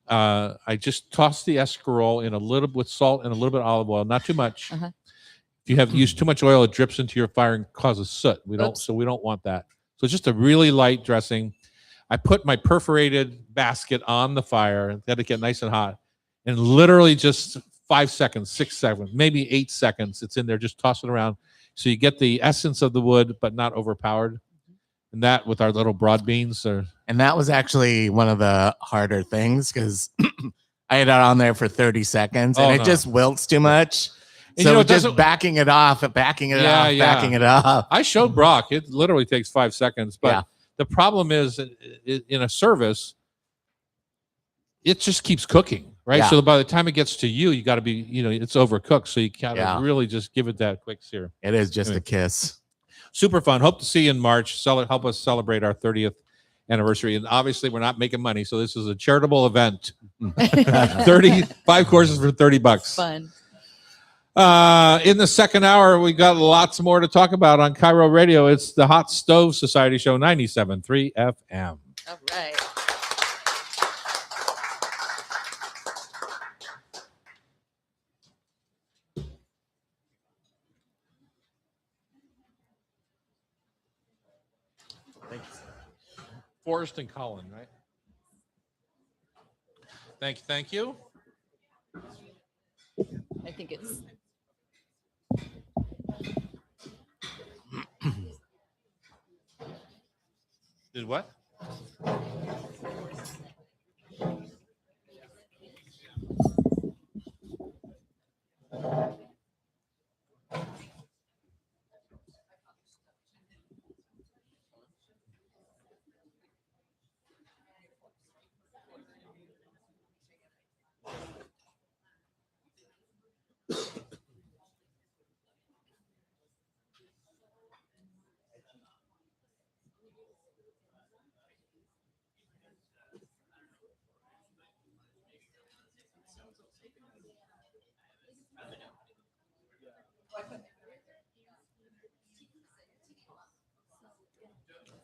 I just toss the escarole in a little with salt and a little bit of olive oil, not too much. Uh-huh. If you have used too much oil, it drips into your fire and causes soot. We Oops. don't want that. So it's just a really light dressing. I put my perforated basket on the fire, let it get nice and hot, and literally just 5 seconds, 6 seconds, maybe 8 seconds, it's in there. Just toss it around, so you get the essence of the wood, but not overpowered. And that with our little broad beans, And that was actually one of the harder things because I had it on there for 30 seconds and Oh, it no. just wilts too much. And So it just doesn't- backing it off, backing it Yeah, off, yeah. backing it off. I showed Brock. It literally takes 5 seconds. But Yeah. the problem is in a service, it just keeps cooking, right? Yeah. So by the time it gets to you, you got to be, it's overcooked. So you gotta Yeah. really just give it that quick sear. It is just Anyway. a kiss. Super fun. Hope to see you in March. Help us celebrate our 30th anniversary. And obviously, we're not making money, so this is a charitable event. 35 courses for $30. Fun. In the second hour, we got lots more to talk about on Cairo Radio. It's the Hot Stove Society Show, 97.3 FM. All right. Forrest and Colin, right? Thank you. I think it's Did what?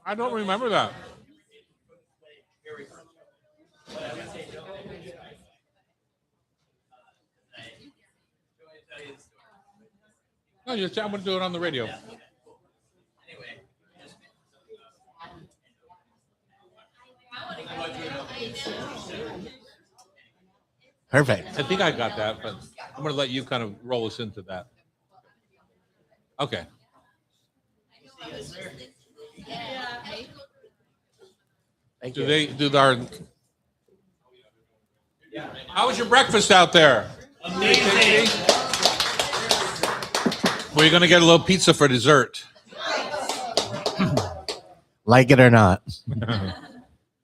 I don't remember that. No, I'm going to do it on the radio. Perfect. I think I got that, but I'm going to let you kind of roll us into that. Okay. Thank Do you. they do our? How was your breakfast out there? Amazing. Were you going to get a little pizza for dessert? Like it or not.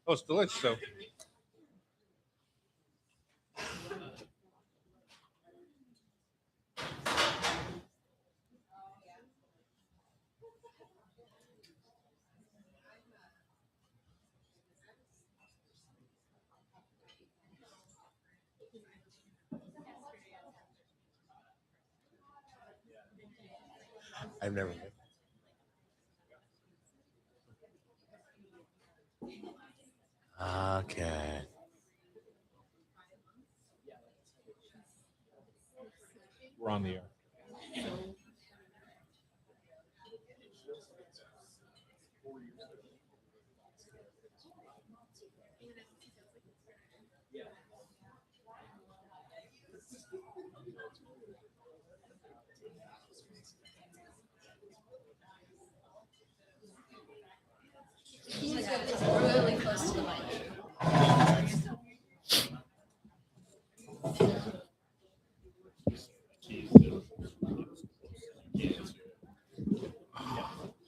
Oh, it's delicious. So. I've never. Okay. We're on the air. really close to the mic.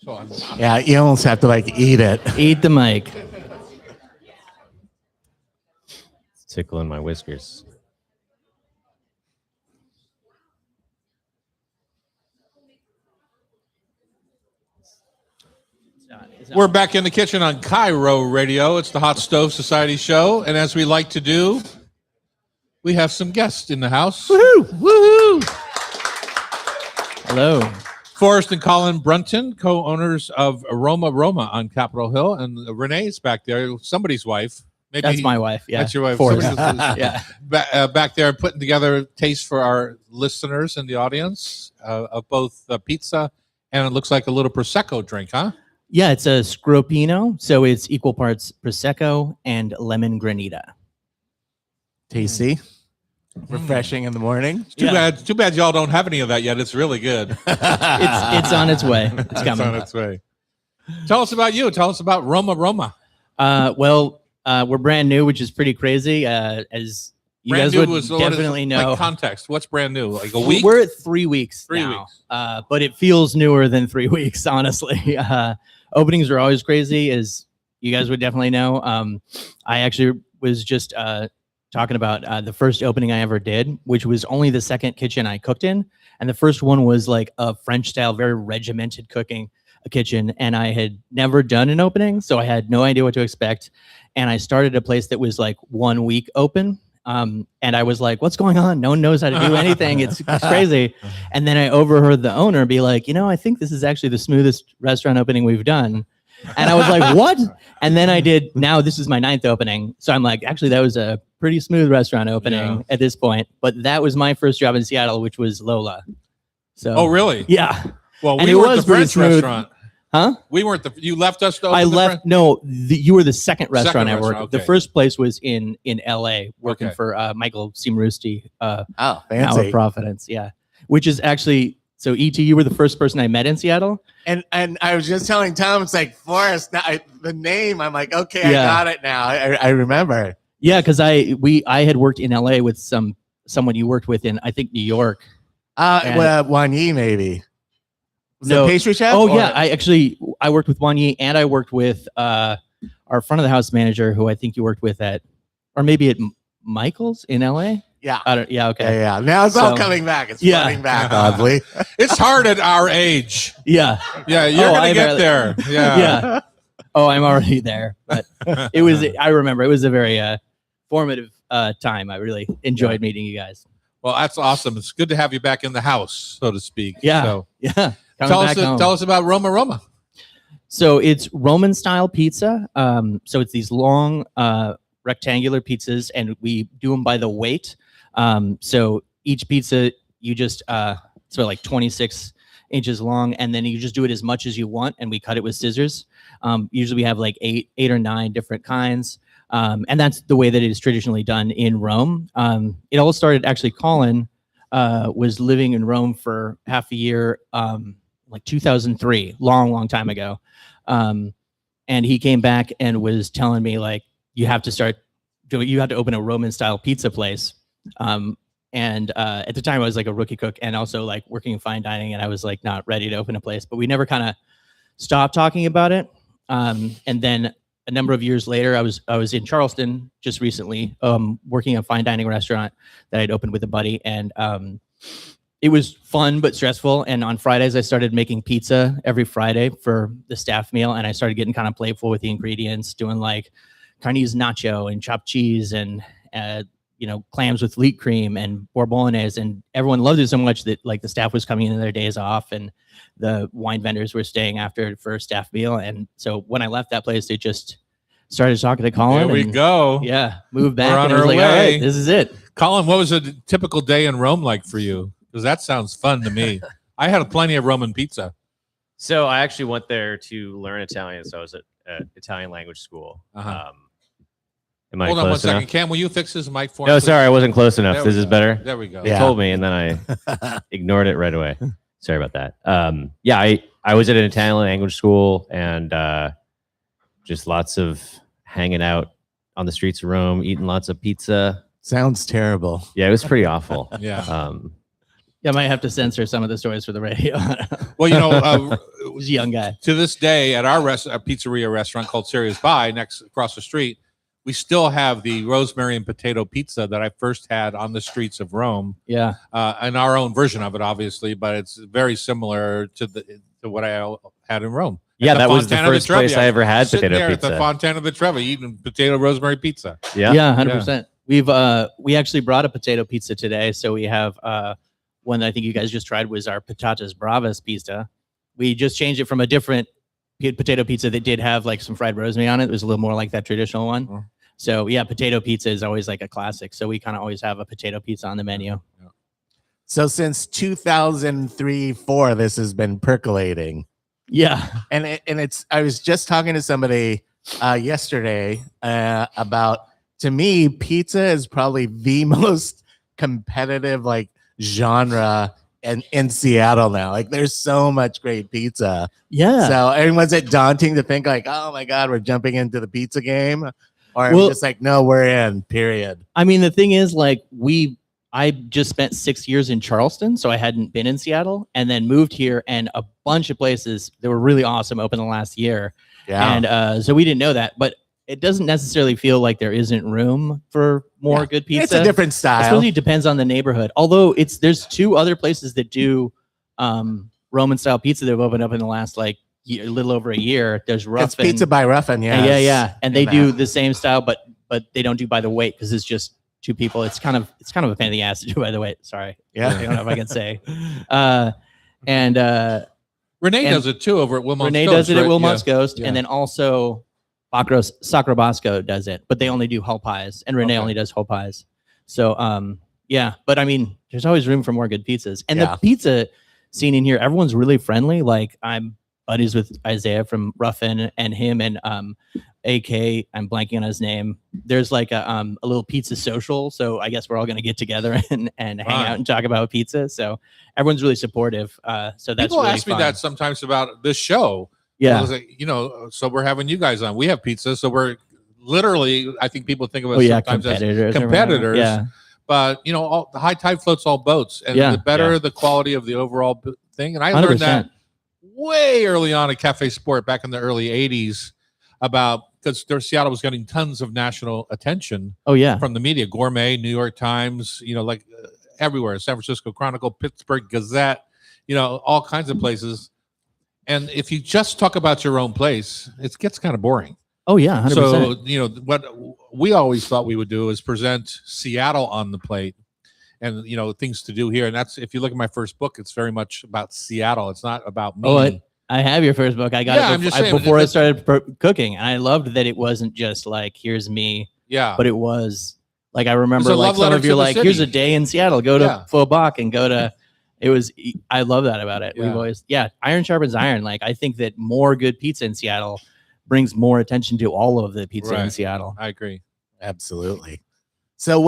So I'm Yeah, you almost have to like eat it. Eat the mic. It's tickling my whiskers. We're back in the kitchen on Cairo Radio. It's the Hot Stove Society Show. And as we like to do, we have some guests in the house. Woohoo! Woohoo! Hello. Forrest and Colin Brunton, co-owners of Roma Roma on Capitol Hill. And Renee's back there, somebody's wife. Maybe That's my wife. Yeah. That's your wife. Forrest. Somebody's- Yeah. back there putting together taste for our listeners and the audience of both pizza and it looks like a little Prosecco drink, huh? Yeah, it's a Scropino, so it's equal parts Prosecco and lemon granita. Tasty. Refreshing in the morning. Too bad y'all don't have any of that yet. It's really good. It's on its way. It's It's coming. on its way. Tell us about you. Tell us about Roma Roma. We're brand new, which is pretty crazy. As you Brand guys new would was what is- definitely know. Like context. What's brand new? Like a week? We're at 3 weeks 3 now, weeks. but it feels newer than 3 weeks, honestly. Openings are always crazy, as you guys would definitely know. I actually was just talking about the first opening I ever did, which was only the second kitchen I cooked in. And the first one was like a French style, very regimented cooking a kitchen. And I had never done an opening, so I had no idea what to expect. And I started a place that was like 1 week open. And I was like, what's going on? No one knows how to do anything. It's crazy. And then I overheard the owner be like, I think this is actually the smoothest restaurant opening we've done. And I was like, what? And then now this is my 9th opening. So I'm like, actually, that was a pretty smooth restaurant opening at this point. But that was my first job in Seattle, which was Lola. So, Oh, really? yeah. Well, And we it weren't was the pretty French smooth. restaurant. Huh? We weren't you left us to open I the left. French- No, you were the second restaurant I worked. restaurant, The okay. first place was in LA, working Okay. for Michael Cimrusti, Oh, now fancy. of Providence. Yeah, which is actually so. Et, you were the first person I met in Seattle. And I was just telling Tom, it's like Forrest. Now the name, I'm like, okay, Yeah. I got it now. I remember. Yeah, because I had worked in LA with someone you worked with in I think New York. And- Wan Yi maybe. Was No. it pastry chef? Oh or- yeah, I worked with Wan Yi, and I worked with our front of the house manager, who I think you worked with or maybe at Michael's in LA. yeah. Yeah, okay. Yeah. Now it's all So- coming back. It's Yeah. flooding back, oddly. It's hard at our age. Yeah, Yeah, you're Oh, gonna I get barely- there. Yeah. yeah. Oh, I'm already there. But it was. I remember it was a very formative time. I really enjoyed meeting you guys. Well, that's awesome. It's good to have you back in the house, so to speak. Yeah. So Yeah. tell us about Roma Roma. So it's Roman style pizza. So it's these long rectangular pizzas, and we do them by the weight. So each pizza you just so like 26 inches long, and then you just do it as much as you want, and we cut it with scissors. Usually we have like eight or nine different kinds. And that's the way that it is traditionally done in Rome. It all started actually, Colin was living in Rome for half a year, like 2003, long time ago. And he came back and was telling me like, you have to open a Roman style pizza place. And at the time I was like a rookie cook and also like working in fine dining, and I was like not ready to open a place, but we never kind of stopped talking about it. And then a number of years later, I was in Charleston just recently, working in a fine dining restaurant that I'd opened with a buddy, and it was fun but stressful. And on Fridays, I started making pizza every Friday for the staff meal, and I started getting kind of playful with the ingredients, doing like carnese nacho and chopped cheese and clams with leek cream and beurre bolognese, and everyone loved it so much that like the staff was coming in their days off, and the wine vendors were staying after for a staff meal. And so when I left that place, they just started talking to Colin. There we and, go. Yeah, moved back. We're on and I was our like, all way. right, this is it. Colin, what was a typical day in Rome like for you? Because that sounds fun to me. I had plenty of Roman pizza. So I actually went there to learn Italian. So I was at Italian language school. Uh-huh. Am I Hold on one close second. enough? Cam, will you fix his mic for No, me? sorry, I wasn't close enough. There This we is go. better. There we go. You Yeah. told me, and then I ignored it right away. Sorry about that. I was at an Italian language school, and just lots of hanging out on the streets of Rome, eating lots of pizza. Sounds terrible. Yeah, it was pretty awful. Yeah. Yeah, I might have to censor some of the stories for the radio. Well, I was a young guy. to this day at our pizzeria restaurant called Serious Pie across the street, we still have the rosemary and potato pizza that I first had on the streets of Rome, Yeah. and our own version of it, obviously, but it's very similar to what I had in Rome. Yeah, At that was the Fontana di first place Trevi. I ever had Sitting potato there at the pizza. Fontana di Trevi eating potato rosemary pizza. Yeah. Yeah, 100%. We actually brought a potato pizza today. So we have one that I think you guys just tried was our patatas bravas pizza. We just changed it from a different potato pizza that did have like some fried rosemary on it. It was a little more like that traditional one. Oh. So yeah, potato pizza is always like a classic. So we kind of always have a potato pizza on the menu. So since 2003-4, this has been percolating. Yeah. And it's I was just talking to somebody yesterday about, to me, pizza is probably the most competitive like genre in Seattle now. Like there's so much great pizza. Yeah. So everyone's it daunting to think like, oh my God, we're jumping into the pizza game? Or I'm Well- just like, no, we're in, period. I mean, the thing is, like, I just spent 6 years in Charleston, so I hadn't been in Seattle, and then moved here, and a bunch of places that were really awesome opened the last year. Yeah. And so we didn't know that. But it doesn't necessarily feel like there isn't room for more Yeah. good pizza. It's a different I style. suppose it depends on the neighborhood. Although there's 2 other places that do Roman style pizza that have opened up in the last like a little over a year. There's Ruffin. It's Pizza by Ruffin, yeah. Yeah. And they in do that. the same style, but they don't do by the weight because it's just 2 people. It's kind of a pain in the ass to do by the weight. Sorry. Yeah. I don't know if I can say. And Renee And does it too over at Wilmot's Renee Ghost, does it at right? Wilmot's Yeah. Ghost, Yeah. and then also Sacro Bosco does it, but they only do whole pies, and Renee Okay. only does whole pies. So yeah, but I mean, there's always room for more good pizzas, and Yeah. the pizza scene in here, everyone's really friendly. Like I'm buddies with Isaiah from Ruffin, and him and AK, I'm blanking on his name. There's like a little pizza social, so I guess we're all gonna get together and hang Fun. out and talk about pizza. So everyone's really supportive. So that's People really ask me fun. that sometimes about this show. I Yeah. was like, so we're having you guys on. We have pizza, so we're literally. I think people think of us Oh yeah, sometimes as competitors. or whatever. competitors. Yeah. but all the high tide floats all boats, and Yeah, the better yeah. the quality of the overall thing. And I learned 100%. that way early on at Cafe Sport back in the early '80s about because Seattle was getting tons of national attention Oh yeah. from the media, Gourmet, New York Times, everywhere, San Francisco Chronicle, Pittsburgh Gazette, all kinds of places. And if you just talk about your own place, it gets kind of boring. Oh yeah. 100%. So, what we always thought we would do is present Seattle on the plate and, things to do here. And that's, if you look at my first book, it's very much about Seattle. It's not about me. Oh, I have your first book. I got Yeah, it I'm just saying, before I that- started cooking, and I loved that it wasn't just like here's me, yeah. but it was like I remember a like love some letter of to you the like here's a city. day in Seattle. Go to Yeah. Faubourg and go to. It was. I love that about it. Yeah. We've always iron sharpens iron. Like I think that more good pizza in Seattle brings more attention to all of the pizza in Right. Seattle. I agree. Absolutely. So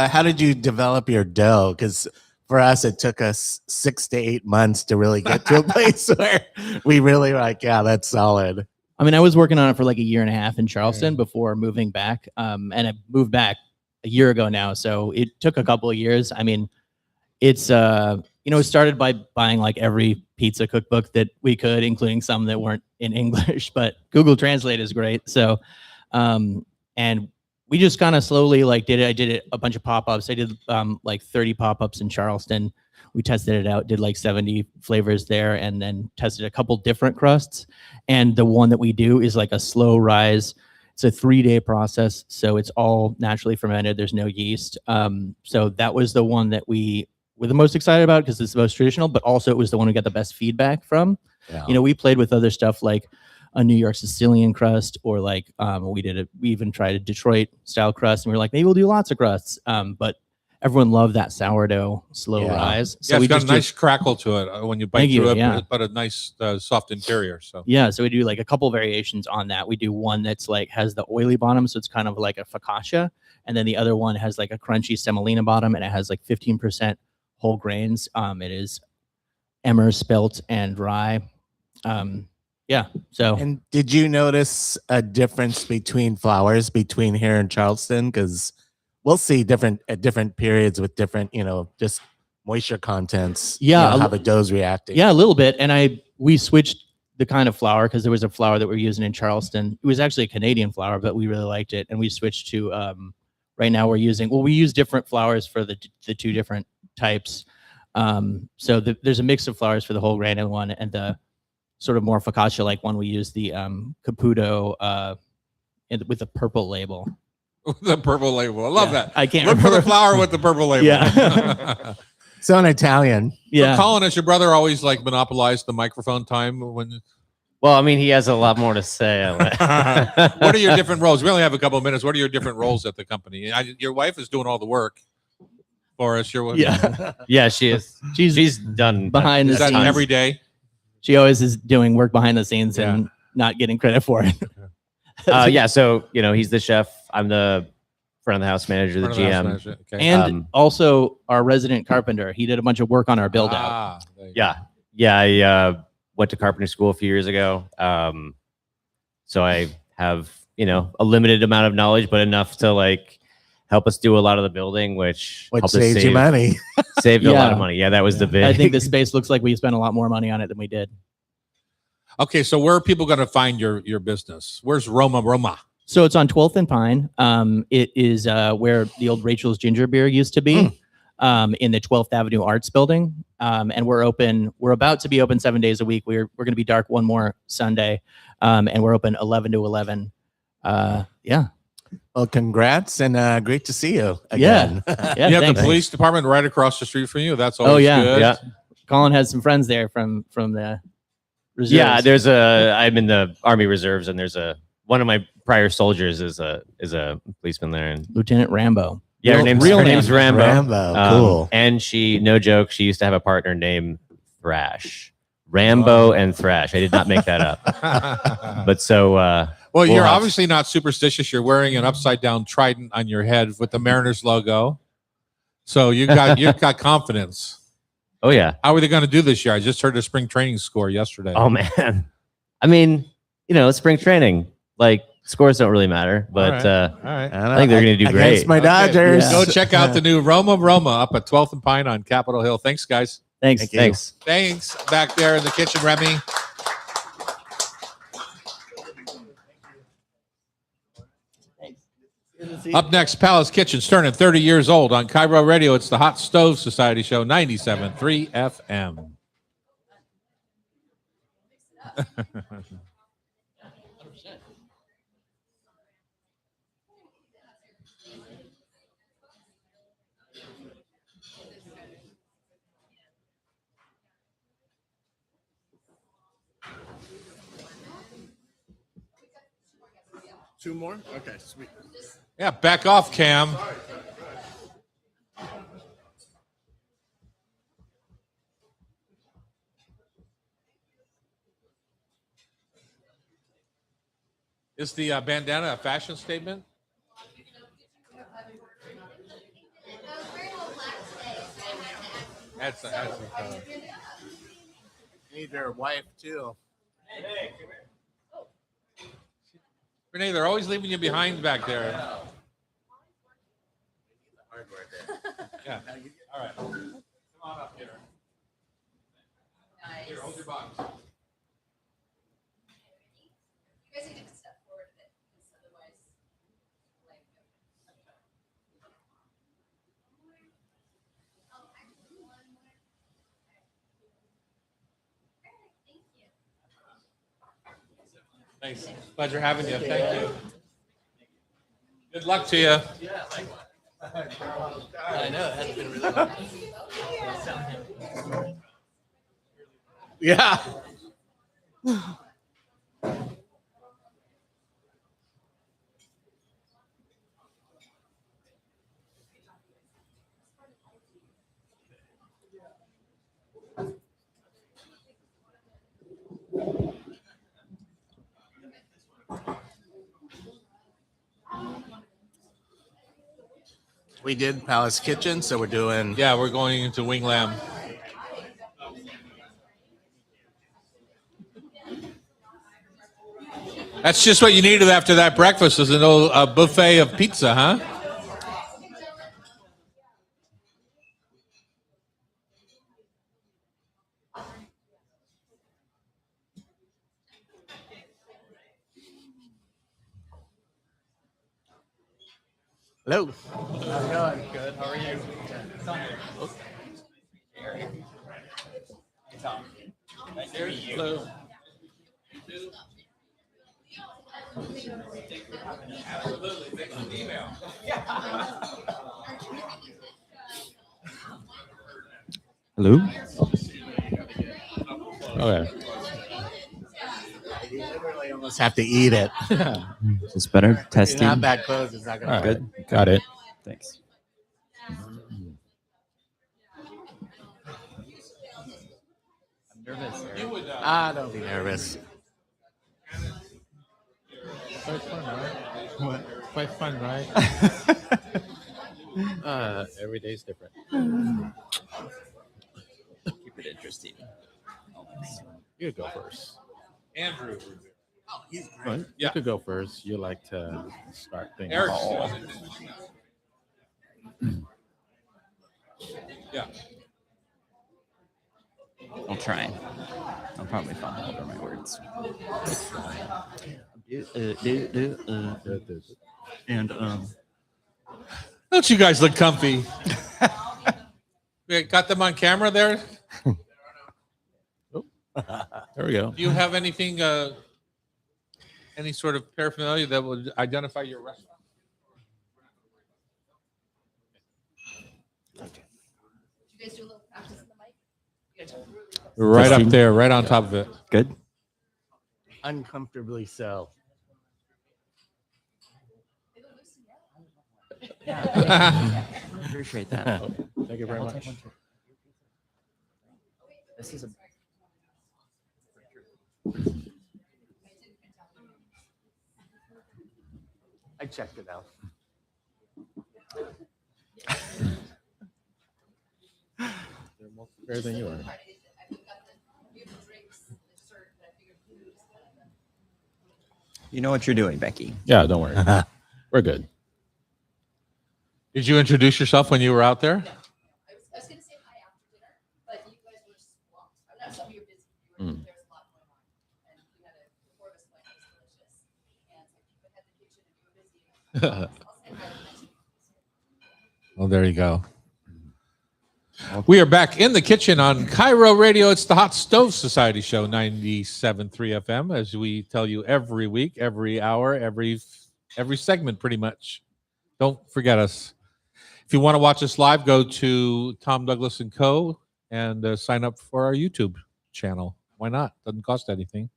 how did you develop your dough? Because for us, it took us 6 to 8 months to really get to a place where we really were like, yeah, that's solid. I mean, I was working on it for like a year and a half in Charleston before moving back. And I moved back a year ago now. So it took a couple of years. I mean, it's, it started by buying like every pizza cookbook that we could, including some that weren't in English, but Google Translate is great. So, and we just kind of slowly like did it. I did it a bunch of pop-ups. I did like 30 pop-ups in Charleston. We tested it out, did like 70 flavors there, and then tested a couple different crusts. And the one that we do is like a slow rise. It's a 3-day process, so it's all naturally fermented. There's no yeast. So that was the one that we were the most excited about because it's the most traditional, but also it was the one we got the best feedback from. Yeah. We played with other stuff like a New York Sicilian crust, or like we even tried a Detroit style crust, and we were like, maybe we'll do lots of crusts. But everyone loved that sourdough slow Yeah. rise. So we it's got a just do- nice crackle to it when you bite Thank you, through it, yeah. but a nice soft interior. So Yeah, so we do like a couple variations on that. We do one that's like has the oily bottom, so it's kind of like a focaccia, and then the other one has like a crunchy semolina bottom, and it has like 15% whole grains. It is emmer, spelt, and rye. Yeah. So And did you notice a difference between flours between here and Charleston? Because we'll see at different periods with different, just moisture contents. Yeah, how the dough's reacting. yeah, a little bit. And we switched the kind of flour because there was a flour that we're using in Charleston. It was actually a Canadian flour, but we really liked it, and we switched to. Right now we use different flours for the 2 different types. So there's a mix of flours for the whole grain one, and the sort of more focaccia like one we use the Caputo with the purple label. the purple label, I love Yeah, that. I can't Look for remember. the flower with the purple label. Yeah. So in Italian. Yeah. So Colin, has your brother always like monopolized the microphone time when? Well, I mean, he has a lot more to say. What are your different roles? We only have a couple of minutes. What are your different roles at the company? Your wife is doing all the work for us. Yeah. Yeah, she is. She's done Behind Is the that scenes. every day? She always is doing work behind the scenes and not getting credit for it. Yeah, so he's the chef. I'm the front of the house manager, the Front of the house GM. manager. Okay. And also our resident carpenter. He did a bunch of work on our build out. Ah, there you Yeah, I went to carpentry school a few years ago. So I have a limited amount of knowledge, but enough to like help us do a lot of the building, which helped us saves you money. saved a lot Yeah. of money. Yeah, that was the big. I think the space looks like we spent a lot more money on it than we did. Okay, so where are people going to find your business? Where's Roma? So it's on 12th and Pine. It is where the old Rachel's Ginger Beer used to be, in the 12th Avenue Arts Building. And we're open. We're about to be open 7 days a week. We're going to be dark one more Sunday, and we're open 11 to 11. Yeah. Well, congrats and great to see you Yeah. again. Yeah. You have thanks. the police department right across the street from you. That's always Oh, yeah. good. Yeah. Colin has some friends there from the reserves. Yeah, I'm in the Army Reserves, and one of my prior soldiers is a policeman there, and Lieutenant Rambo. yeah, her name's Rambo. Rambo. Cool. And she, no joke, she used to have a partner named Thrash. Rambo and Thrash. I did not make that up. But so well, we'll you're have- obviously not superstitious. You're wearing an upside down trident on your head with the Mariners logo. So you've got confidence. oh yeah. How are they going to do this year? I just heard the spring training score yesterday. Oh man. I mean, spring training, like scores don't really matter, but All right. I think they're gonna do Against great. my Okay. Dodgers. Go check out the new Roma up at 12th and Pine on Capitol Hill. Thanks, guys. Thanks. Thank you. Thanks. Thanks. Back there in the kitchen, Remy. Up next, Palace Kitchen, turning 30 years old on Cairo Radio. It's the Hot Stove Society Show, 97.3 FM. Two more? Okay, sweet. Yeah, back off, Cam. Is the bandana a fashion statement? That's Need your wife too. Renee, they're always leaving you behind back there. Yeah. All right. Come on up here. Here, hold your box. You guys need to step forward a bit, because otherwise, Thanks. Pleasure having you. Thank you. Good luck to you. I know it hasn't been really long. Yeah. We did Palace Kitchen, so we're doing. Yeah, we're going into Wing Lamb. That's just what you needed after that breakfast, is a buffet of pizza, huh? Hello. Good. How are you? Hello. Hello. Okay. You literally almost have to eat it. Is this better? It's Testing. not that close. It's not gonna. Good. Got it. Thanks. I'm nervous. Don't be nervous. Quite fun, right? What? Quite fun, right? Every day is different. Keep it interesting. You could go first. Andrew. What? Yeah. You could go first. You like to start things. Eric's off. doing it. Yeah. I'll try. I'll probably fumble over my words. And Don't you guys look comfy? We got them on camera there. There we go. Do you have anything, any sort of paraphernalia that would identify your restaurant? Right up Testing. there, right on top of it. good. Uncomfortably so. Appreciate that. Thank you very much. This is a I checked it out. Better than you are. You know what you're doing, Becky. Yeah, don't worry. We're good. Did you introduce yourself when you were out there? I was going to say hi after dinner, but you guys were swamped. I know some of you were busy. There was a lot going on. And we had the four of us went. It was delicious. And so people had the kitchen and you were busy. I'll say hi to the next week. Well, there you go. We are back in the kitchen on Cairo Radio. It's the Hot Stove Society Show, 97.3 FM, as we tell you every week, every hour, every segment, pretty much. Don't forget us. If you want to watch us live, go to Tom Douglas & Co. and sign up for our YouTube channel. Why not? Doesn't cost anything.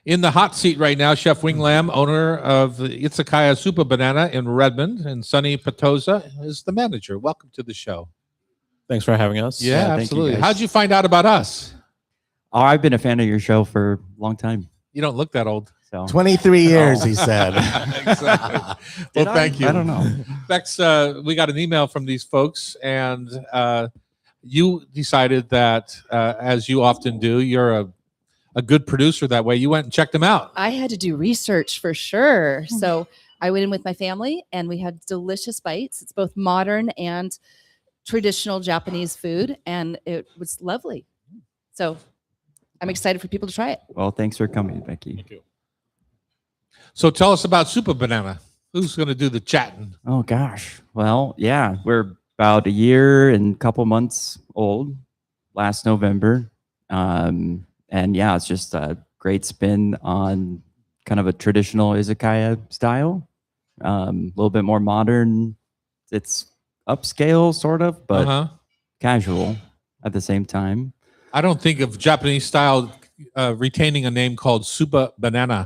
In the hot seat right now, Chef Wing Lam, owner of the Izakaya Super Banana in Redmond, and Sonny Patoza is the manager. Welcome to the show. Thanks for having us. Yeah, thank you, absolutely. guys. How'd you find out about us? Oh, I've been a fan of your show for a long time. You don't look that old. So 23 years, he said. Exactly. Did Well, I? thank you. I don't know. Bex, we got an email from these folks, and you decided that, as you often do, you're a good producer that way. You went and checked them out. I had to do research for sure. So I went in with my family and we had delicious bites. It's both modern and traditional Japanese food, and it was lovely. So I'm excited for people to try it. Well, thanks for coming, Becky. Thank you. So tell us about Super Banana. Who's going to do the chatting? Oh gosh. Well, yeah, we're about a year and a couple months old. Last November, and yeah, it's just a great spin on kind of a traditional izakaya style. A little bit more modern. It's upscale, sort of, but Uh-huh. casual at the same time. I don't think of Japanese style retaining a name called Super Banana.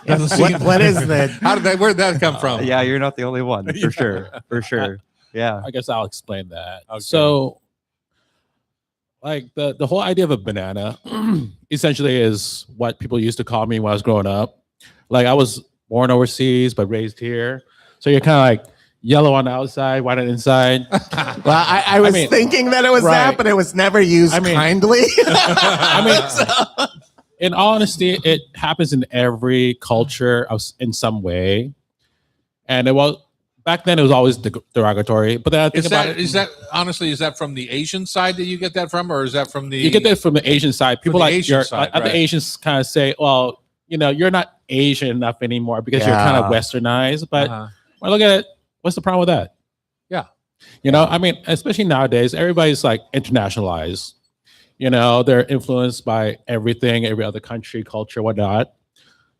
Doesn't seem- What is that? Where'd that come from? Yeah, you're not the only one, for sure. For sure. Yeah. I guess I'll explain that. Okay. So, like the whole idea of a banana essentially is what people used to call me when I was growing up. Like I was born overseas but raised here, so you're kind of like yellow on the outside, white on the inside. Well, I was mean, thinking that it was that, right. but it was never used I mean- kindly. I mean, in all honesty, it happens in every culture in some way, and it was back then. It was always derogatory, but then I think about it. Is that honestly? Is that from the Asian side that you get that from, or is that from the? You get that from the Asian side. People the like Asian your side, other right. Asians kind of say, "Well, you know, you're not Asian enough anymore because you're kind of Yeah. westernized." But Uh-huh. when I look at it, what's the problem with that? Yeah. You know, I mean, especially nowadays, everybody's like internationalized. You know, they're influenced by everything, every other country, culture, whatnot.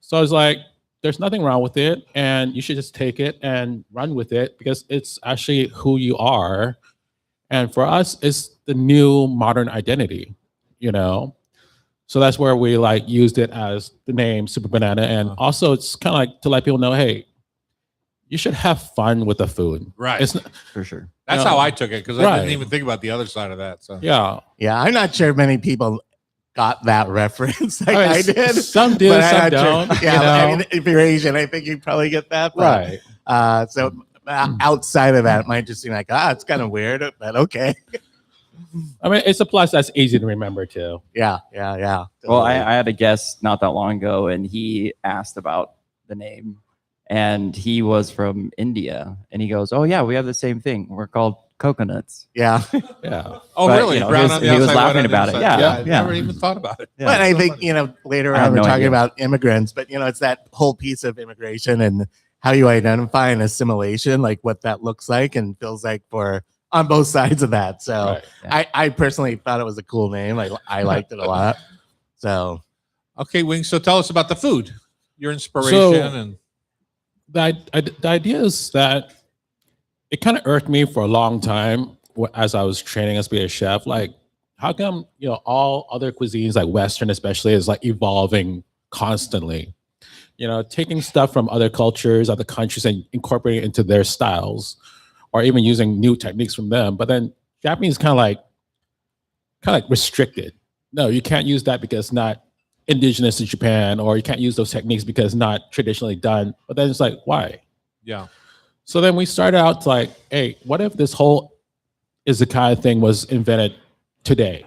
So it's like, there's nothing wrong with it, and you should just take it and run with it because it's actually who you are. And for us, it's the new modern identity, you know? So that's where we like used it as the name Super Banana. And also it's kind of like to let people know, hey, you should have fun with the food. Right. It's For sure. That's Yeah. how I took it because I Right. didn't even think about the other side of that. So yeah. Yeah, I'm not sure many people got that reference like I mean, I did. Some do, but I'm some not sure. don't. Yeah, you know? I mean, if you're Asian, I think you probably get that. But, Right. So outside of that, it might just seem like, it's kind of weird, but okay. I mean, it's a plus that's easy to remember too. Yeah. Well, I had a guest not that long ago, and he asked about the name, and he was from India, and he goes, "Oh yeah, we have the same thing. We're called coconuts. Yeah. Yeah. Oh, But, really? you know, Brown he was- on the he was outside, white laughing on the about it. inside. Yeah, I yeah. never even thought about it. Yeah. But I So think, funny. later I have on we're no talking idea. about immigrants, but it's that whole piece of immigration and how you identify an assimilation, like what that looks like and feels like for on both sides of that. So Right. I personally thought it was a cool name. I liked it a lot. So Okay, Wings. So tell us about the food, your inspiration, So- and The idea is that it kind of irked me for a long time as I was training as being a chef. Like, how come all other cuisines, like Western especially, is like evolving constantly? Taking stuff from other cultures, other countries, and incorporating it into their styles, or even using new techniques from them. But then Japanese kind of like restricted. No, you can't use that because it's not indigenous to Japan, or you can't use those techniques because it's not traditionally done. But then it's like, why? yeah, So then we started out to like, hey, what if this whole izakaya thing was invented today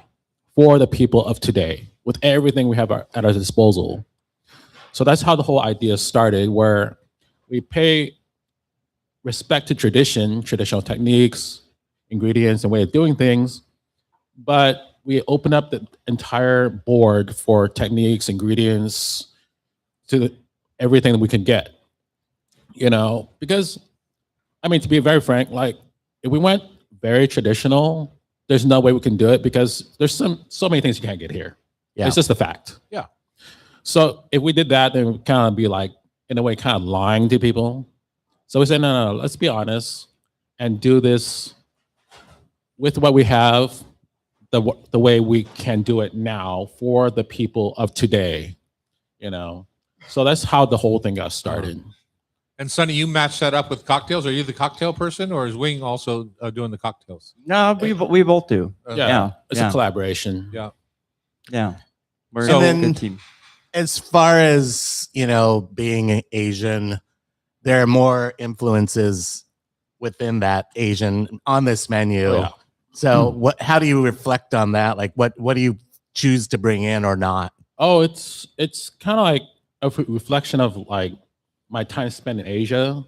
for the people of today with everything we have at our disposal? So that's how the whole idea started, where we pay respect to tradition, traditional techniques, ingredients, and way of doing things, but we open up the entire board for techniques, ingredients, to everything that we can get. Because to be very frank, like if we went very traditional, there's no way we can do it because there's so many things you can't get here. Yeah. It's just a fact. Yeah. So if we did that, then we'd kind of be like, in a way, kind of lying to people. So we said, no, let's be honest and do this with what we have, the way we can do it now for the people of today. So that's how the whole thing got started. and Sonny, you match that up with cocktails. Are you the cocktail person, or is Wing also doing the cocktails? No, we both do. Yeah. It's a collaboration. Yeah. Yeah. We're So- a good team. as far as being Asian, there are more influences within that Asian on this menu. Oh, yeah. So how do you reflect on that? Like what do you choose to bring in or not? Oh, it's kind of like a reflection of like my time spent in Asia.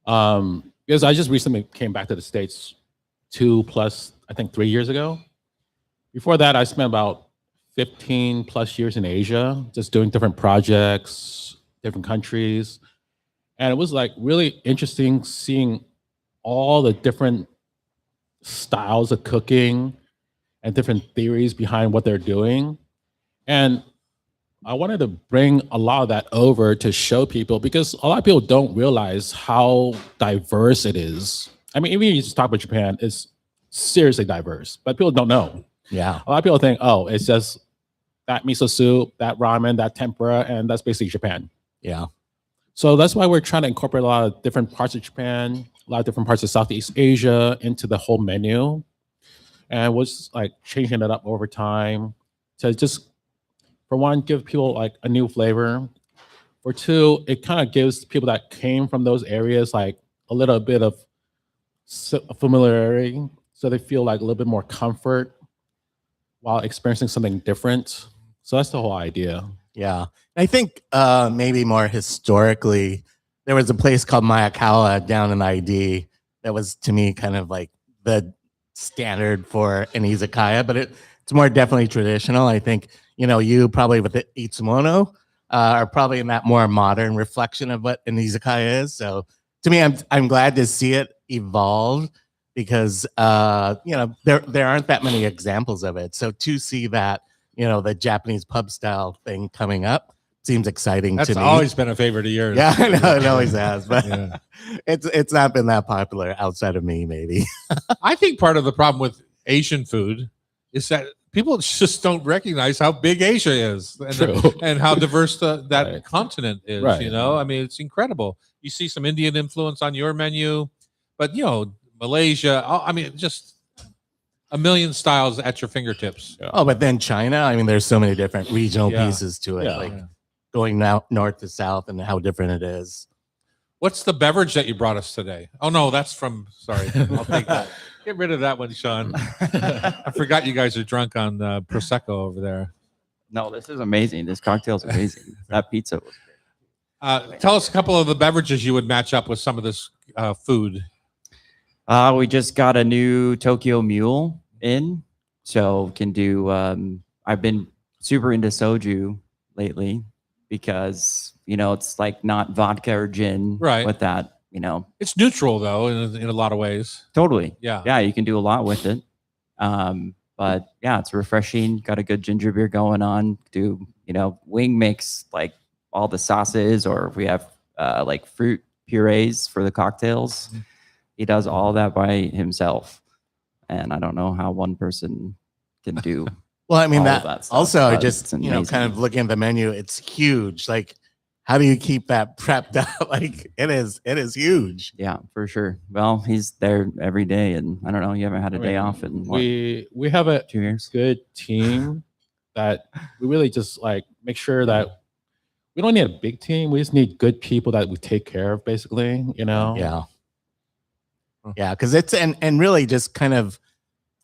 Because I just recently came back to the States 3 years ago. Before that, I spent about 15 plus years in Asia, just doing different projects, different countries. And it was like really interesting seeing all the different styles of cooking and different theories behind what they're doing. And I wanted to bring a lot of that over to show people, because a lot of people don't realize how diverse it is. I mean, even if you just talk about Japan, it's seriously diverse, but people don't know. Yeah. A lot of people think, oh, it's just that miso soup, that ramen, that tempura, and that's basically Japan. Yeah. So that's why we're trying to incorporate a lot of different parts of Japan, a lot of different parts of Southeast Asia into the whole menu. And we're just like changing it up over time to just, for one, give people like a new flavor. For two, it kind of gives people that came from those areas like a little bit of familiarity, so they feel like a little bit more comfort while experiencing something different. So that's the whole idea. Yeah. I think maybe more historically, there was a place called Mayakawa down in ID that was, to me, kind of like the standard for an izakaya, but it's more definitely traditional. I think, you probably with the Itsumono are probably in that more modern reflection of what an izakaya is. So to me, I'm glad to see it evolve, because there aren't that many examples of it. So to see that, the Japanese pub style thing coming up seems exciting That's to me. always been a favorite of yours. Yeah, I know it always has, but Yeah. it's not been that popular outside of me, maybe. I think part of the problem with Asian food is that people just don't recognize how big Asia is True. and how diverse that Right. continent is. Right. I mean, it's incredible. You see some Indian influence on your menu, but Malaysia. I mean, just a million styles at your fingertips. Oh, but then China, I mean, there's so many different regional Yeah. pieces to it, Yeah. like going now north to south and how different it is. What's the beverage that you brought us today? Oh no, that's from. Sorry, I'll take that. Get rid of that one, Sean. I forgot you guys are drunk on prosecco over there. No, this is amazing. This cocktail's amazing. That pizza was Tell us a couple of the beverages you would match up with some of this food. We just got a new Tokyo Mule in, so can do. I've been super into soju lately because it's like not vodka or gin, Right. With that, It's neutral though in a lot of ways. totally. Yeah. Yeah, you can do a lot with it. But yeah, it's refreshing. Got a good ginger beer going on. Wing makes like all the sauces, or if we have like fruit purees for the cocktails. Mhm. He does all that by himself, and I don't know how one person can do. Well, I mean all that, of that stuff, also but just it's kind amazing. of looking at the menu, it's huge. Like, how do you keep that prepped up? Like, it is huge. Yeah, for sure. Well, he's there every day, and I don't know. You haven't had a I day mean, off in we have a 2 years? good team that we really just like make sure that we don't need a big team. We just need good people that we take care of, basically. Yeah. Yeah, because it's and really just kind of,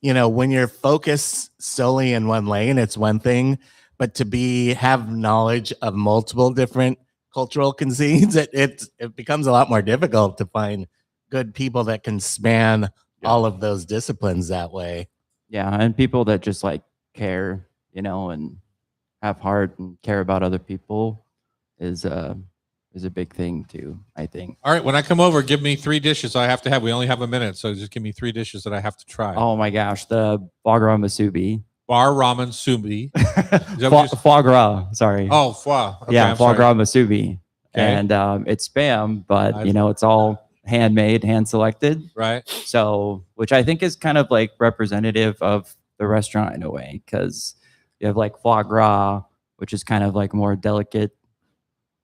when you're focused solely in one lane, it's one thing, but to have knowledge of multiple different cultural cuisines, it becomes a lot more difficult to find good people that can span all of those disciplines that way. Yeah, and people that just like care, and have heart and care about other people is a big thing too, I think. All right, when I come over, give me 3 dishes I have to have. We only have a minute, so just give me 3 dishes that I have to try. Oh my gosh, the foie gras masubi. Bar ramen subi. that what you Foie gras, sorry. Oh, foie. Okay, yeah, I'm foie sorry. gras masubi. Okay. And it's spam, but I've- it's all handmade, hand selected. Right. So, which I think is kind of like representative of the restaurant in a way, because you have like foie gras, which is kind of like more delicate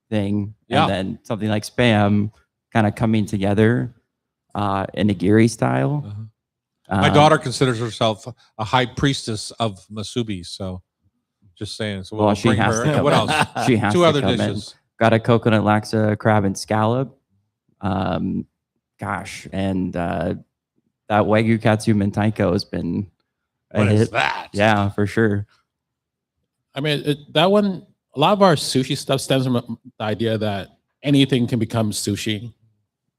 thing, Yeah. and then something like spam kind of coming together in a nigiri style. Uh-huh. My daughter considers herself a high priestess of masubi, so just saying. So we'll she bring has her. to Yeah, come what in. else? She has 2 to other come in. dishes. Got a coconut laksa crab and scallop. Gosh, and that Wagyu katsu mentaiko has been a What hit. is that? Yeah, for sure. I mean, that one, a lot of our sushi stuff stems from the idea that anything can become sushi,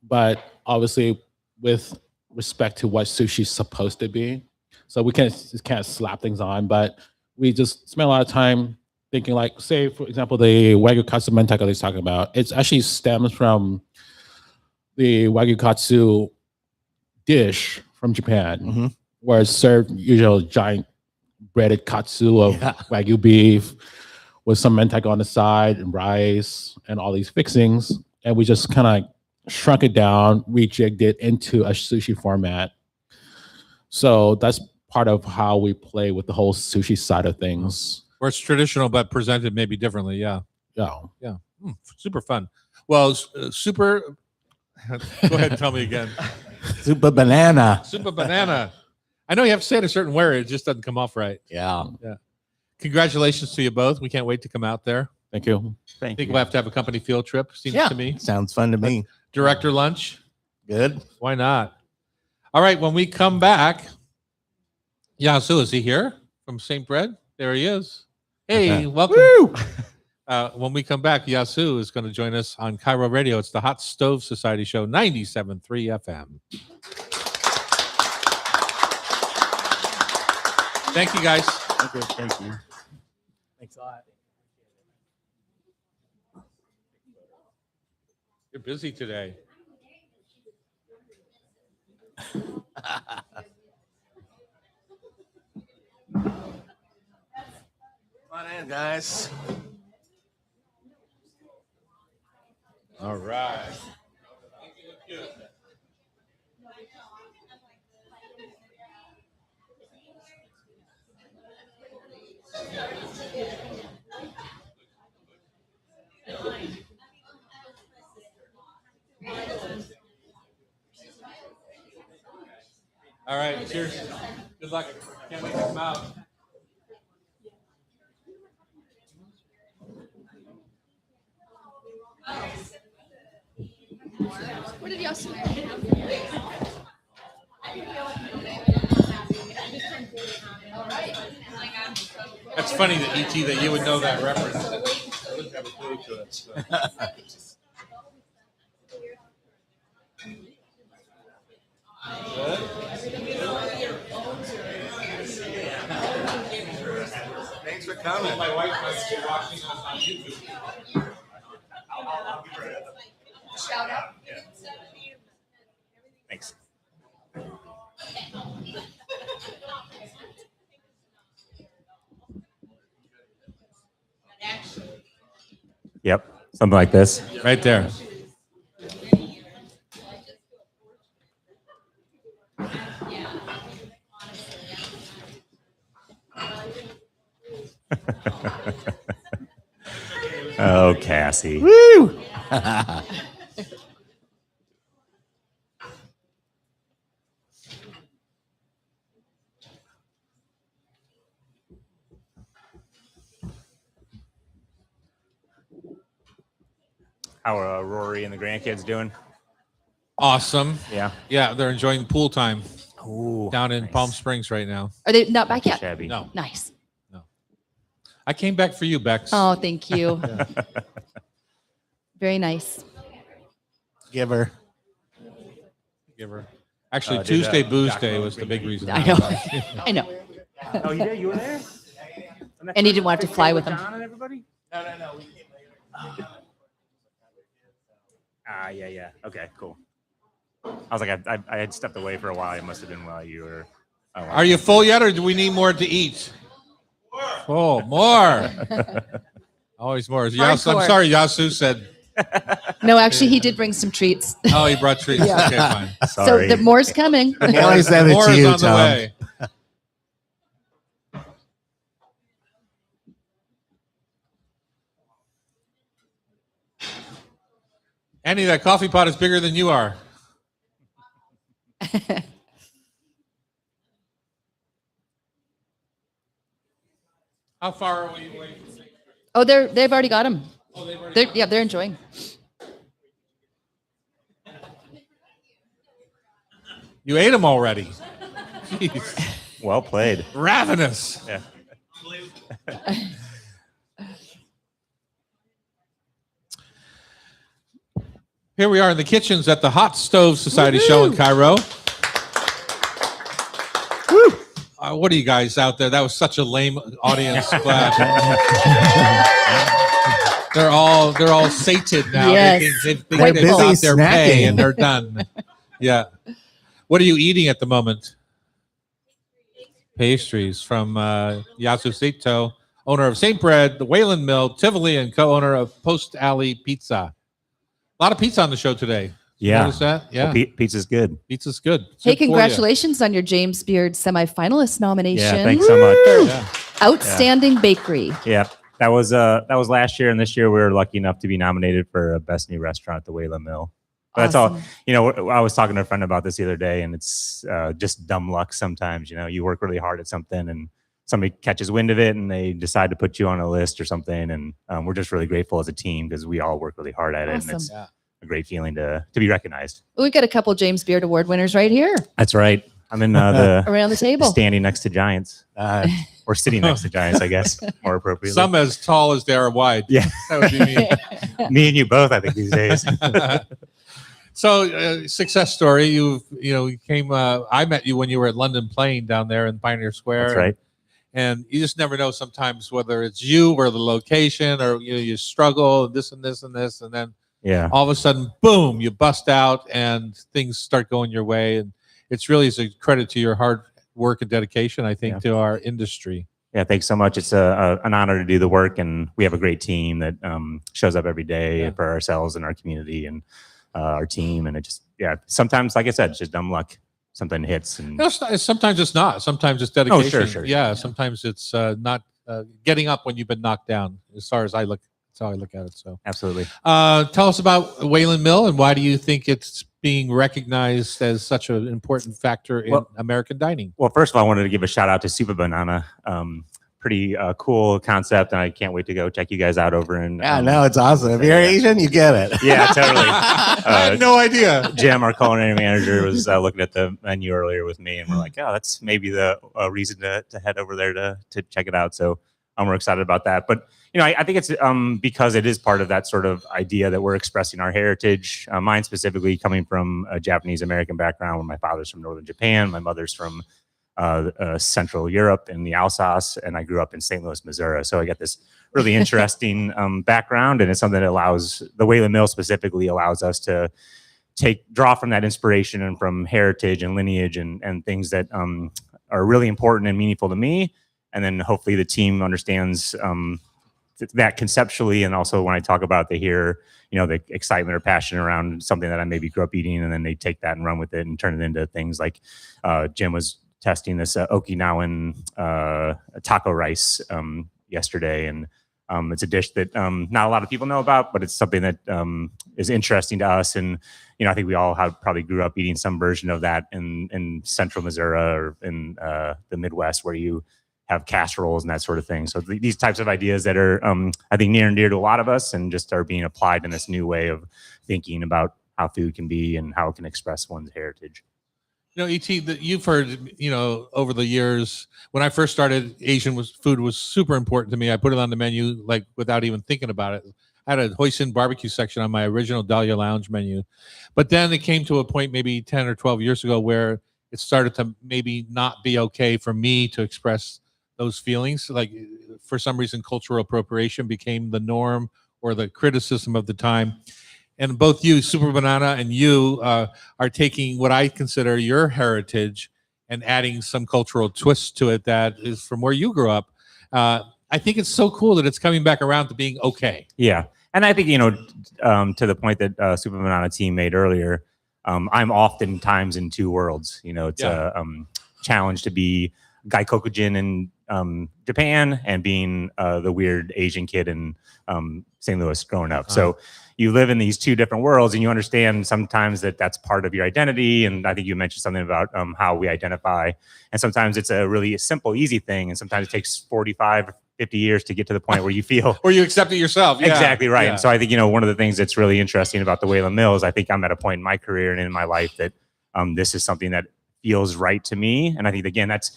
but obviously with respect to what sushi's supposed to be. So we just can't slap things on, but we just spend a lot of time thinking, like, say, for example, the Wagyu katsu mentaiko that he's talking about, it actually stems from the Wagyu katsu dish from Japan, Mhm. where it's served usually giant breaded katsu of Wagyu beef with some mentaiko on the side and rice and all these fixings. And we just kind of shrunk it down, rejigged it into a sushi format. So that's part of how we play with the whole sushi side of things. Where it's traditional but presented maybe differently. Yeah. Yeah. Yeah. Super fun. Well, super. Go ahead and tell me again. Super banana. Super banana. I know you have to say it a certain way, it just doesn't come off right. Yeah. Congratulations to you both. We can't wait to come out there. Thank you. I think we'll have to have a company field trip, seems Yeah. to me. Sounds fun to me. Director lunch. Good. Why not? All right, when we come back, Yasu, is he here from St. Bread? There he is. Hey, welcome. When we come back, Yasu is going to join us on Cairo Radio. It's the Hot Stove Society Show, 97.3 FM. Thank you, guys. Okay, thank you. Thanks a lot. You're busy today. Come on in, guys. All right. All right, cheers. Good luck. Can't wait to come out. What did y'all say? That's funny that ET that you would know that reference. I wouldn't have a clue to it. So. Thanks. Yep, something like this. Right there. Oh, Cassie. Woo! How are Rory and the grandkids doing? Awesome. Yeah. Yeah, they're enjoying pool time Ooh, down in nice. Palm Springs right now. Are they not back yet? Shabby. No, Nice. I came back for you, Bex. Oh, thank you. Very nice. Give her. Give her. Actually, Did, Tuesday Booze Doc Day Lowe was the bring big you- reason. I know. I know. Oh, you did? You were there? And he didn't want to fly with him. John and everybody? No. We came later. Yeah. Okay, cool. I was like, I had stepped away for a while. It must have been while you were. Are you full yet, or do we need more to eat? Oh, more. Always more. Yas, I'm Hardcore. sorry, Yasu said. No, actually, he did bring some treats. Oh, he brought treats. Yeah. Okay, fine. Sorry. So the more's coming. He always said it More to is you, on the Tom. way. Annie, that coffee pot is bigger than you are. How far are we away from St. Oh, they've already got him. They're enjoying. You ate them already. Jeez. Well played. Ravenous. Yeah. Here we are in the kitchens at the Hot Stove Society show in Cairo. What are you guys out there? That was such a lame audience clap. They're all sated now. Yes. They've They're got busy their pay snacking. and they're done. Yeah. What are you eating at the moment? Pastries from Yasu Sito, owner of St. Bread, the Wayland Mill, Tivoli, and co-owner of Post Alley Pizza. A lot of pizza on the show today. Yeah. Notice that? Yeah. Well, pizza's good. Pizza's good. It's Hey, good for you. congratulations on your James Beard semifinalist nomination. Yeah, thanks so much. Yeah. Outstanding bakery. Yeah, that was last year, and this year we were lucky enough to be nominated for Best New Restaurant at the Wayland Mill. But that's all. Awesome. You know, I was talking to a friend about this the other day, and it's just dumb luck sometimes. You know, you work really hard at something, and somebody catches wind of it, and they decide to put you on a list or something. And we're just really grateful as a team because we all work really hard at it, and Awesome. it's Yeah. a great feeling to be recognized. We've got a couple James Beard Award winners right here That's right. I'm in the around the table. standing next to Giants, or sitting next to Giants, I guess, more appropriately. Some as tall as they are wide. Yeah. That would be me. Me and you both, I think, these days. So, success story. You came. I met you when you were at London Playing down there in Pioneer Square. That's right. And you just never know sometimes whether it's you or the location, or you struggle this and this and this, and then Yeah. all of a sudden, boom, you bust out and things start going your way. And it's really is a credit to your hard work and dedication, I think, Yeah. to our industry. Yeah, thanks so much. It's an honor to do the work, and we have a great team that shows up every day Yeah. for ourselves and our community and our team. And it just, sometimes, like I said, it's just dumb luck. Something hits, and No, sometimes it's not. Sometimes it's dedication. Oh, sure. Yeah, sometimes it's not getting up when you've been knocked down. As far as I look, that's how I look at it. So, absolutely. tell us about Wayland Mill and why do you think it's being recognized as such an important factor in Well- American dining? Well, first of all, I wanted to give a shout out to Super Banana. Pretty cool concept, and I can't wait to go check you guys out over in. Yeah, no, it's awesome. If you're Asian, you get it. Yeah, totally. I had no idea. Jim, our culinary manager, was looking at the menu earlier with me, and we're like, "Oh, that's maybe the reason to head over there to check it out." So we're excited about that. But I think it's because it is part of that sort of idea that we're expressing our heritage. Mine specifically, coming from a Japanese American background, where my father's from northern Japan, my mother's from Central Europe in the Alsace, and I grew up in St. Louis, Missouri. So I got this really interesting background, and it's something that allows the Wayland Mill specifically allows us to draw from that inspiration and from heritage and lineage and things that are really important and meaningful to me. And then hopefully the team understands that conceptually, and also when I talk about, they hear, you know, the excitement or passion around something that I maybe grew up eating, and then they take that and run with it and turn it into things like Jim was testing this Okinawan taco rice yesterday, and it's a dish that not a lot of people know about, but it's something that is interesting to us. And you know, I think we all have probably grew up eating some version of that in Central Missouri or in the Midwest, where you have casseroles and that sort of thing. So these types of ideas that are, I think, near and dear to a lot of us, and just are being applied in this new way of thinking about how food can be and how it can express one's heritage. You know, ET, that you've heard, you know, over the years, when I first started, food was super important to me. I put it on the menu like without even thinking about it. I had a hoisin barbecue section on my original Dahlia Lounge menu, but then it came to a point maybe 10 or 12 years ago where it started to maybe not be okay for me to express those feelings. Like for some reason, cultural appropriation became the norm or the criticism of the time. And both you, Super Banana, and you are taking what I consider your heritage and adding some cultural twist to it that is from where you grew up. I think it's so cool that it's coming back around to being okay. Yeah. And I think, you know, to the point that Super Banana team made earlier, I'm oftentimes in two worlds. You know, it's a challenge to be Gaikokujin in Japan and being the weird Asian kid in St. Louis growing up. So you live in these two different worlds, and you understand sometimes that that's part of your identity. And I think you mentioned something about how we identify. And sometimes it's a really simple, easy thing. And sometimes it takes 45 or 50 years to get to the point where you feel Or you accept it yourself. Yeah. exactly right. Yeah. And so I think, you know, one of the things that's really interesting about the Wayland Mill is I think I'm at a point in my career and in my life that this is something that feels right to me. And I think, again, that's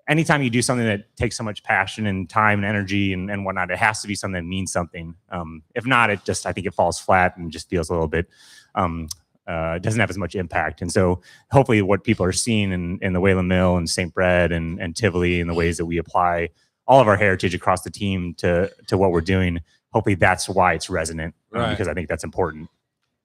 anytime you do something that takes so much passion and time and energy and whatnot, it has to be something that means something. If not, I think it falls flat and just feels a little bit, doesn't have as much impact. And so hopefully what people are seeing in the Wayland Mill and St. Bred and Tivoli, and the ways that we apply all of our heritage across the team to what we're doing, hopefully that's why it's resonant, Right. because I think that's important.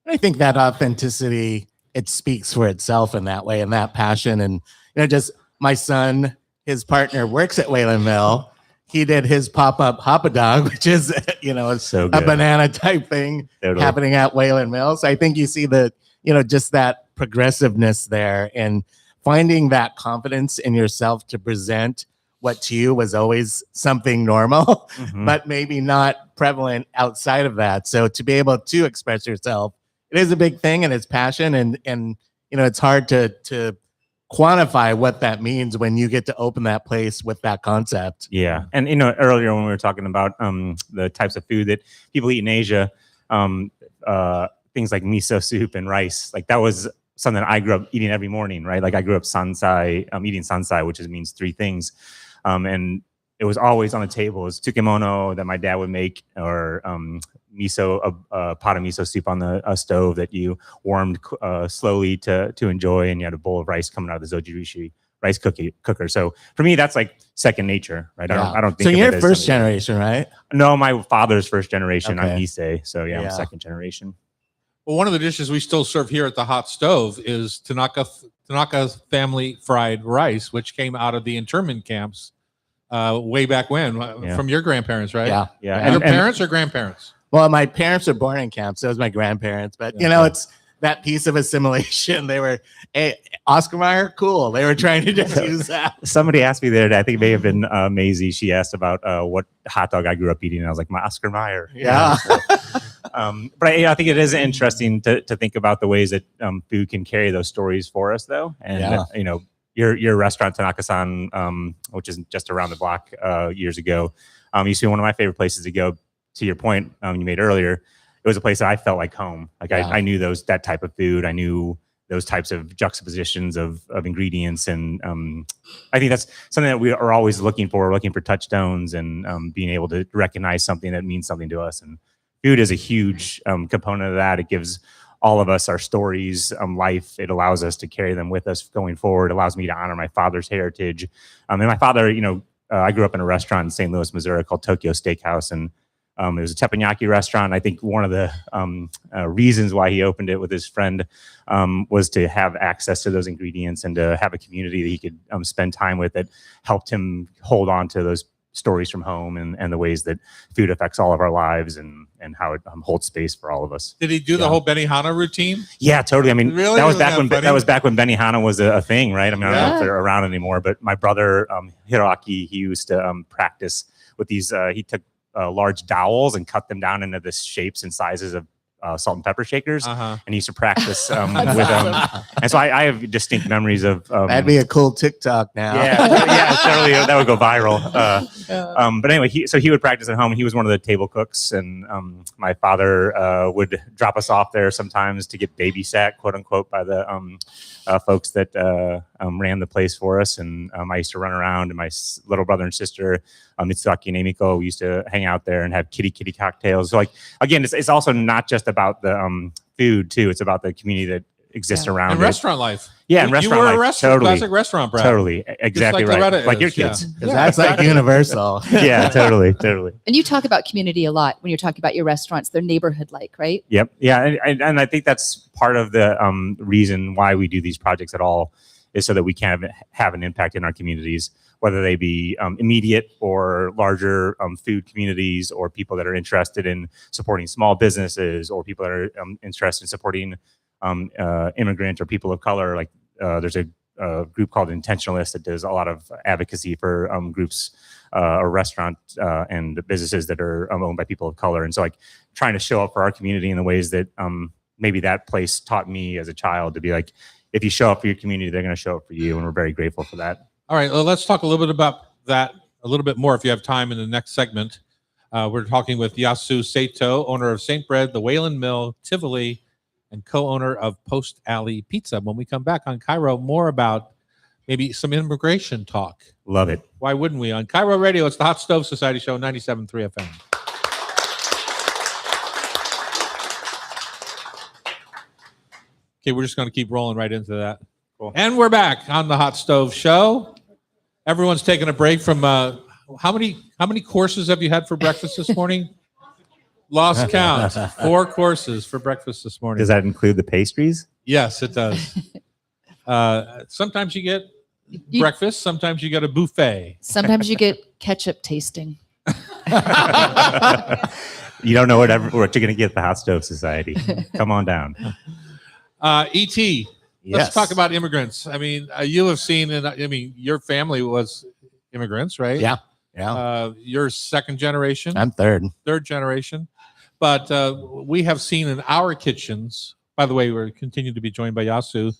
I think that authenticity, it speaks for itself in that way, and that passion. And, you know, just my son, his partner works at Wayland Mill. He did his pop-up Hoppadog, which is, you know, So a good. banana type thing Totally. happening at Wayland Mill. So I think you see the, you know, just that progressiveness there, and finding that confidence in yourself to present what to you was always something normal, Mhm. but maybe not prevalent outside of that. So to be able to express yourself, it is a big thing, and it's passion, and you know, it's hard to quantify what that means when you get to open that place with that concept. Yeah. And, you know, earlier when we were talking about the types of food that people eat in Asia, things like miso soup and rice, like that was something I grew up eating every morning, right? Like I grew up eating sansai, which means three things. And it was always on the table. It was tukemono that my dad would make, or a pot of miso soup on a stove that you warmed slowly to enjoy, and you had a bowl of rice coming out of the zojirishi rice cooker. So for me, that's like second nature, right? I don't think so. of You're it as first something- generation, right? No, my father's first generation. I'm Okay. Issei, so yeah, Yeah. I'm second generation. Well, one of the dishes we still serve here at the hot stove is Tanaka family fried rice, which came out of the internment camps way back when, Yeah. from your grandparents, right? Yeah. Yeah, Your parents or grandparents? Well, my parents were born in camp, so it was my grandparents. But you know, it's that piece of assimilation. They were, hey, Oscar Mayer, cool. They were trying to just use that. Somebody asked me there, I think it may have been Maisie. She asked about what hot dog I grew up eating, and I was like, my Oscar Mayer. Yeah. But I think it is interesting to think about the ways that food can carry those stories for us, though. And Yeah. you know, your restaurant Tanaka-san, which is just around the block years ago, used to be one of my favorite places to go. To your point you made earlier, it was a place that I felt like home. Like Yeah. I knew that type of food. I knew those types of juxtapositions of ingredients, and I think that's something that we are always looking for. We're looking for touchstones, and being able to recognize something that means something to us. And food is a huge component of that. It gives all of us, our stories, life. It allows us to carry them with us going forward. It allows me to honor my father's heritage. And my father, I grew up in a restaurant in St. Louis, Missouri called Tokyo Steakhouse, and it was a teppanyaki restaurant. I think one of the reasons why he opened it with his friend was to have access to those ingredients and to have a community that he could spend time with that helped him hold on to those stories from home and the ways that food affects all of our lives and how it holds space for all of us. Did he do the whole Benihana routine? Yeah, totally. I mean, Really? that was Isn't back that when funny? that was back when Benihana was a thing, right? I mean, I don't know Yeah. if they're around anymore, but my brother Hiroaki, he used to practice with these. He took large dowels and cut them down into the shapes and sizes of salt and pepper shakers, Uh-huh. and he used to practice with them. And so I have distinct memories of. That'd be a cool TikTok now. Yeah, totally. That would go viral. But anyway, he would practice at home. He was one of the table cooks, and my father would drop us off there sometimes to get babysat, quote unquote, by the folks that ran the place for us. And I used to run around, and my little brother and sister, Mitsuaki and Emiko, we used to hang out there and have kitty cocktails. So, like, again, it's also not just about the food too. It's about the community that exists around And it. restaurant life. Yeah, and You restaurant wait. life. Restaurant, Totally. classic restaurant, Brad. Totally, exactly like right. Loretta Like your is, yeah. kids. 'Cause that's like universal. Yeah, totally. And you talk about community a lot when you're talking about your restaurants. They're neighborhood-like, right? Yep. Yeah, and I think that's part of the reason why we do these projects at all is so that we can have an impact in our communities, whether they be immediate or larger food communities, or people that are interested in supporting small businesses, or people that are interested in supporting immigrant or people of color. Like there's a group called Intentionalist that does a lot of advocacy for groups or restaurant and businesses that are owned by people of color. And so, like, trying to show up for our community in the ways that maybe that place taught me as a child to be like, if you show up for your community, they're going to show up for you. And we're very grateful for that. All right, well, let's talk a little bit about that a little bit more if you have time in the next segment. We're talking with Yasu Sato, owner of St. Bread, the Whalen Mill, Tivoli, and co-owner of Post Alley Pizza. When we come back on Cairo, more about maybe some immigration talk. Love it. Why wouldn't we? On Cairo Radio, it's the Hot Stove Society Show, 97.3 FM. Okay, we're just going to keep rolling right into that. Cool. And we're back on the Hot Stove Show. Everyone's taking a break from how many courses have you had for breakfast this morning? Lost count. 4 courses for breakfast this morning. Does that include the pastries? Yes, it does. Sometimes you get You- breakfast. Sometimes you get a buffet. Sometimes you get ketchup tasting. You don't know what you're going to get at the Hot Stove Society. Come on down. E.T., let's Yes. talk about immigrants. I mean, you have seen, and I mean, your family was immigrants, right? Yeah. Yeah. You're second generation, I'm third. third generation. But we have seen in our kitchens, by the way, we're continuing to be joined by Yasu.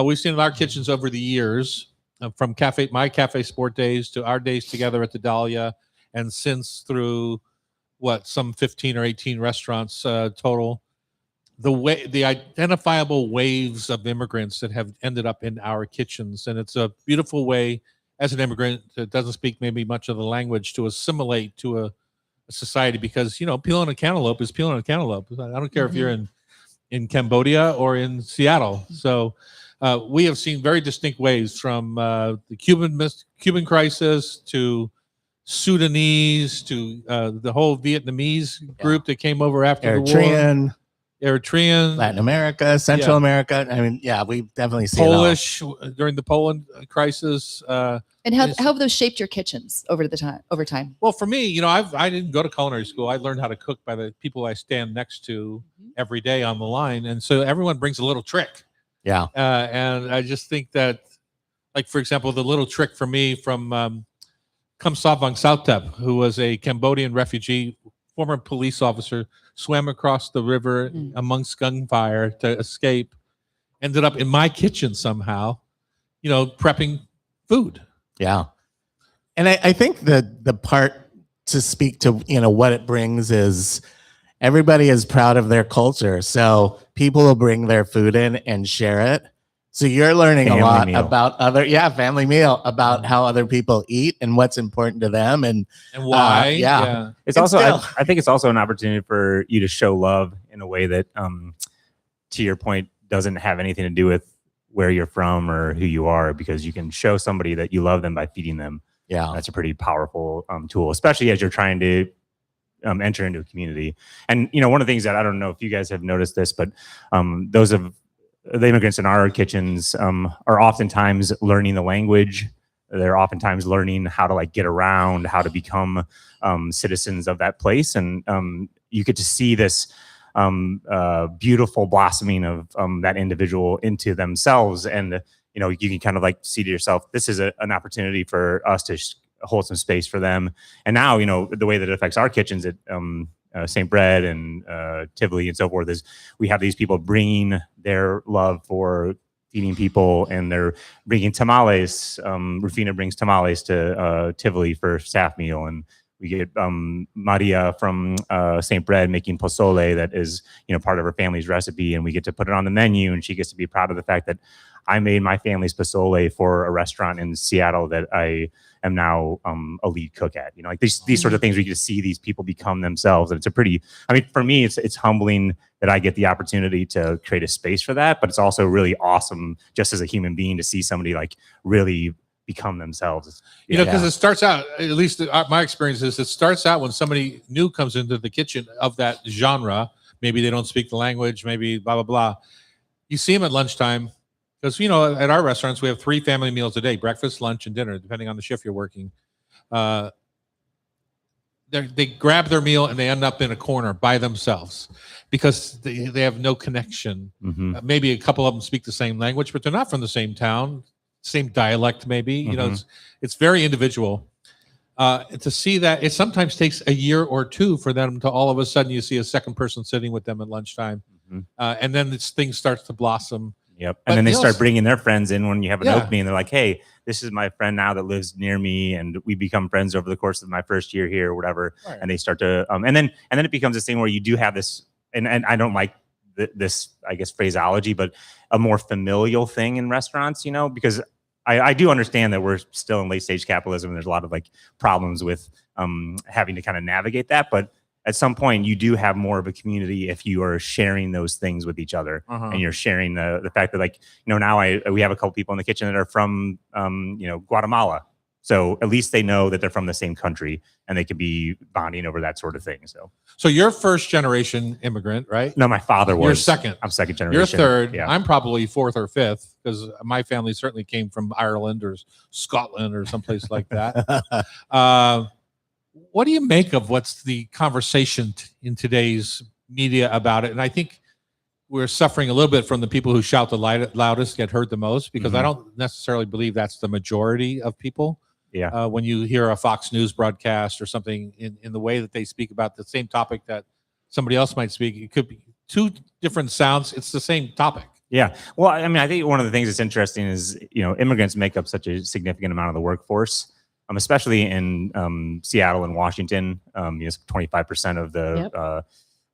We've seen in our kitchens over the years, from my cafe sport days to our days together at the Dahlia, and since through some 15 or 18 restaurants total. The identifiable waves of immigrants that have ended up in our kitchens, and it's a beautiful way as an immigrant that doesn't speak maybe much of the language to assimilate to a society, because peeling a cantaloupe is peeling a cantaloupe. I don't care if you're in Cambodia or in Seattle. So we have seen very distinct waves from the Cuban crisis to Sudanese to the whole Vietnamese group that came over after the war. Eritrean, Latin America, Central Yeah. America. I mean, yeah, we've definitely seen it all. Polish during the Poland crisis. And how have those shaped your kitchens over time? Well, for me, I didn't go to culinary school. I learned how to cook by the people I stand next to every day on the line, and so everyone brings a little trick. Yeah. And I just think that, like, for example, the little trick for me from Kamsa Vongsautep, who was a Cambodian refugee, former police officer, swam across the river amongst gunfire to escape, ended up in my kitchen somehow, prepping food. Yeah. And I think the part to speak to, what it brings is everybody is proud of their culture. So people will bring their food in and share it. So you're learning Family a lot meal. about family meal, about how other people eat and what's important to them. And why. yeah. It's And also, still- I think it's also an opportunity for you to show love in a way that to your point, doesn't have anything to do with where you're from or who you are, because you can show somebody that you love them by feeding them. Yeah. That's a pretty powerful tool, especially as you're trying to enter into a community. And, you know, one of the things that I don't know if you guys have noticed this, but those of the immigrants in our kitchens are oftentimes learning the language. They're oftentimes learning how to like get around, how to become citizens of that place. And you get to see this beautiful blossoming of that individual into themselves. And, you know, you can kind of like see to yourself, this is an opportunity for us to hold some space for them. And now, you know, the way that it affects our kitchens at St. Bread and Tivoli and so forth is we have these people bringing their love for feeding people, and they're bringing tamales. Rufina brings tamales to Tivoli for staff meal, and we get Maria from St. Bread making pozole that is, you know, part of her family's recipe, and we get to put it on the menu, and she gets to be proud of the fact that I made my family's pozole for a restaurant in Seattle that I am now a lead cook at. You know, like these sort of things where you get to see these people become themselves. And it's a pretty, I mean, for me, it's humbling that I get the opportunity to create a space for that, but it's also really awesome just as a human being to see somebody like really become themselves. You know, because it starts out, at least my experience is, it starts out when somebody new comes into the kitchen of that genre. Maybe they don't speak the language, maybe blah, blah, blah. You see them at lunchtime. Because, you know, at our restaurants, we have 3 family meals a day, breakfast, lunch, and dinner, depending on the shift you're working. They grab their meal and they end up in a corner by themselves because they have no connection. Maybe a couple of them speak the same language, but they're not from the same town, same dialect maybe. You know, it's very individual. To see that, it sometimes takes a year or 2 for them to all of a sudden you see a second person sitting with them at lunchtime. And then this thing starts to blossom. Yep. But And then they start also- bringing their friends in when you have an Yeah. opening. They're like, hey, this is my friend now that lives near me. And we become friends over the course of my first year here or whatever. Right. And they start to, and then it becomes this thing where you do have this, and I don't like this, I guess, phraseology, but a more familial thing in restaurants, you know, because I do understand that we're still in late stage capitalism. And there's a lot of like problems with having to kind of navigate that. But at some point you do have more of a community if you are sharing those things with each other, and you're sharing the fact that, like, you know, now we have a couple people in the kitchen that are from, you know, Guatemala. So at least they know that they're from the same country and they could be bonding over that sort of thing. So you're first generation immigrant, right? No, my father was. You're second. I'm second generation. You're third. Yeah. I'm probably 4th or 5th because my family certainly came from Ireland or Scotland or someplace like that. What do you make of what's the conversation in today's media about it? And I think we're suffering a little bit from the people who shout the loudest get heard the most, because I don't necessarily believe that's the majority of people. Yeah. When you hear a Fox News broadcast or something in the way that they speak about the same topic that somebody else might speak, it could be 2 different sounds. It's the same topic. Yeah. Well, I mean, I think one of the things that's interesting is, you know, immigrants make up such a significant amount of the workforce, especially in Seattle and Washington. You know, 25% of the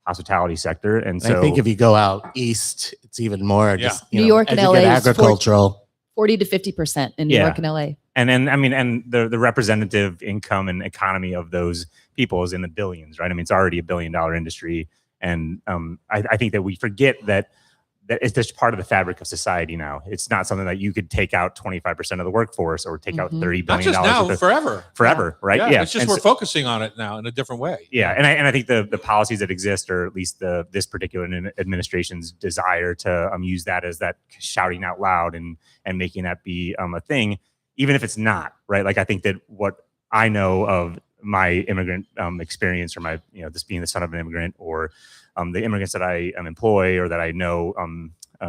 hospitality sector. And so I think if you go out east, it's even more. Just, you New know, York as and you LA get is agricultural. 40 to 50% in New Yeah. York and LA. And then, I mean, and the representative income and economy of those people is in the billions, right? I mean, it's already $1 billion industry. And I think that we forget that it's just part of the fabric of society now. It's not something that you could take out 25% of the workforce or take out $30 billion. Not just now, forever. Right? Yeah. It's just And we're so- focusing on it now in a different way. Yeah, and I think the policies that exist, or at least this particular administration's desire to use that as that shouting out loud and making that be a thing, even if it's not, right? Like, I think that what I know of my immigrant experience, or my, you know, this being the son of an immigrant, or the immigrants that I employ or that I know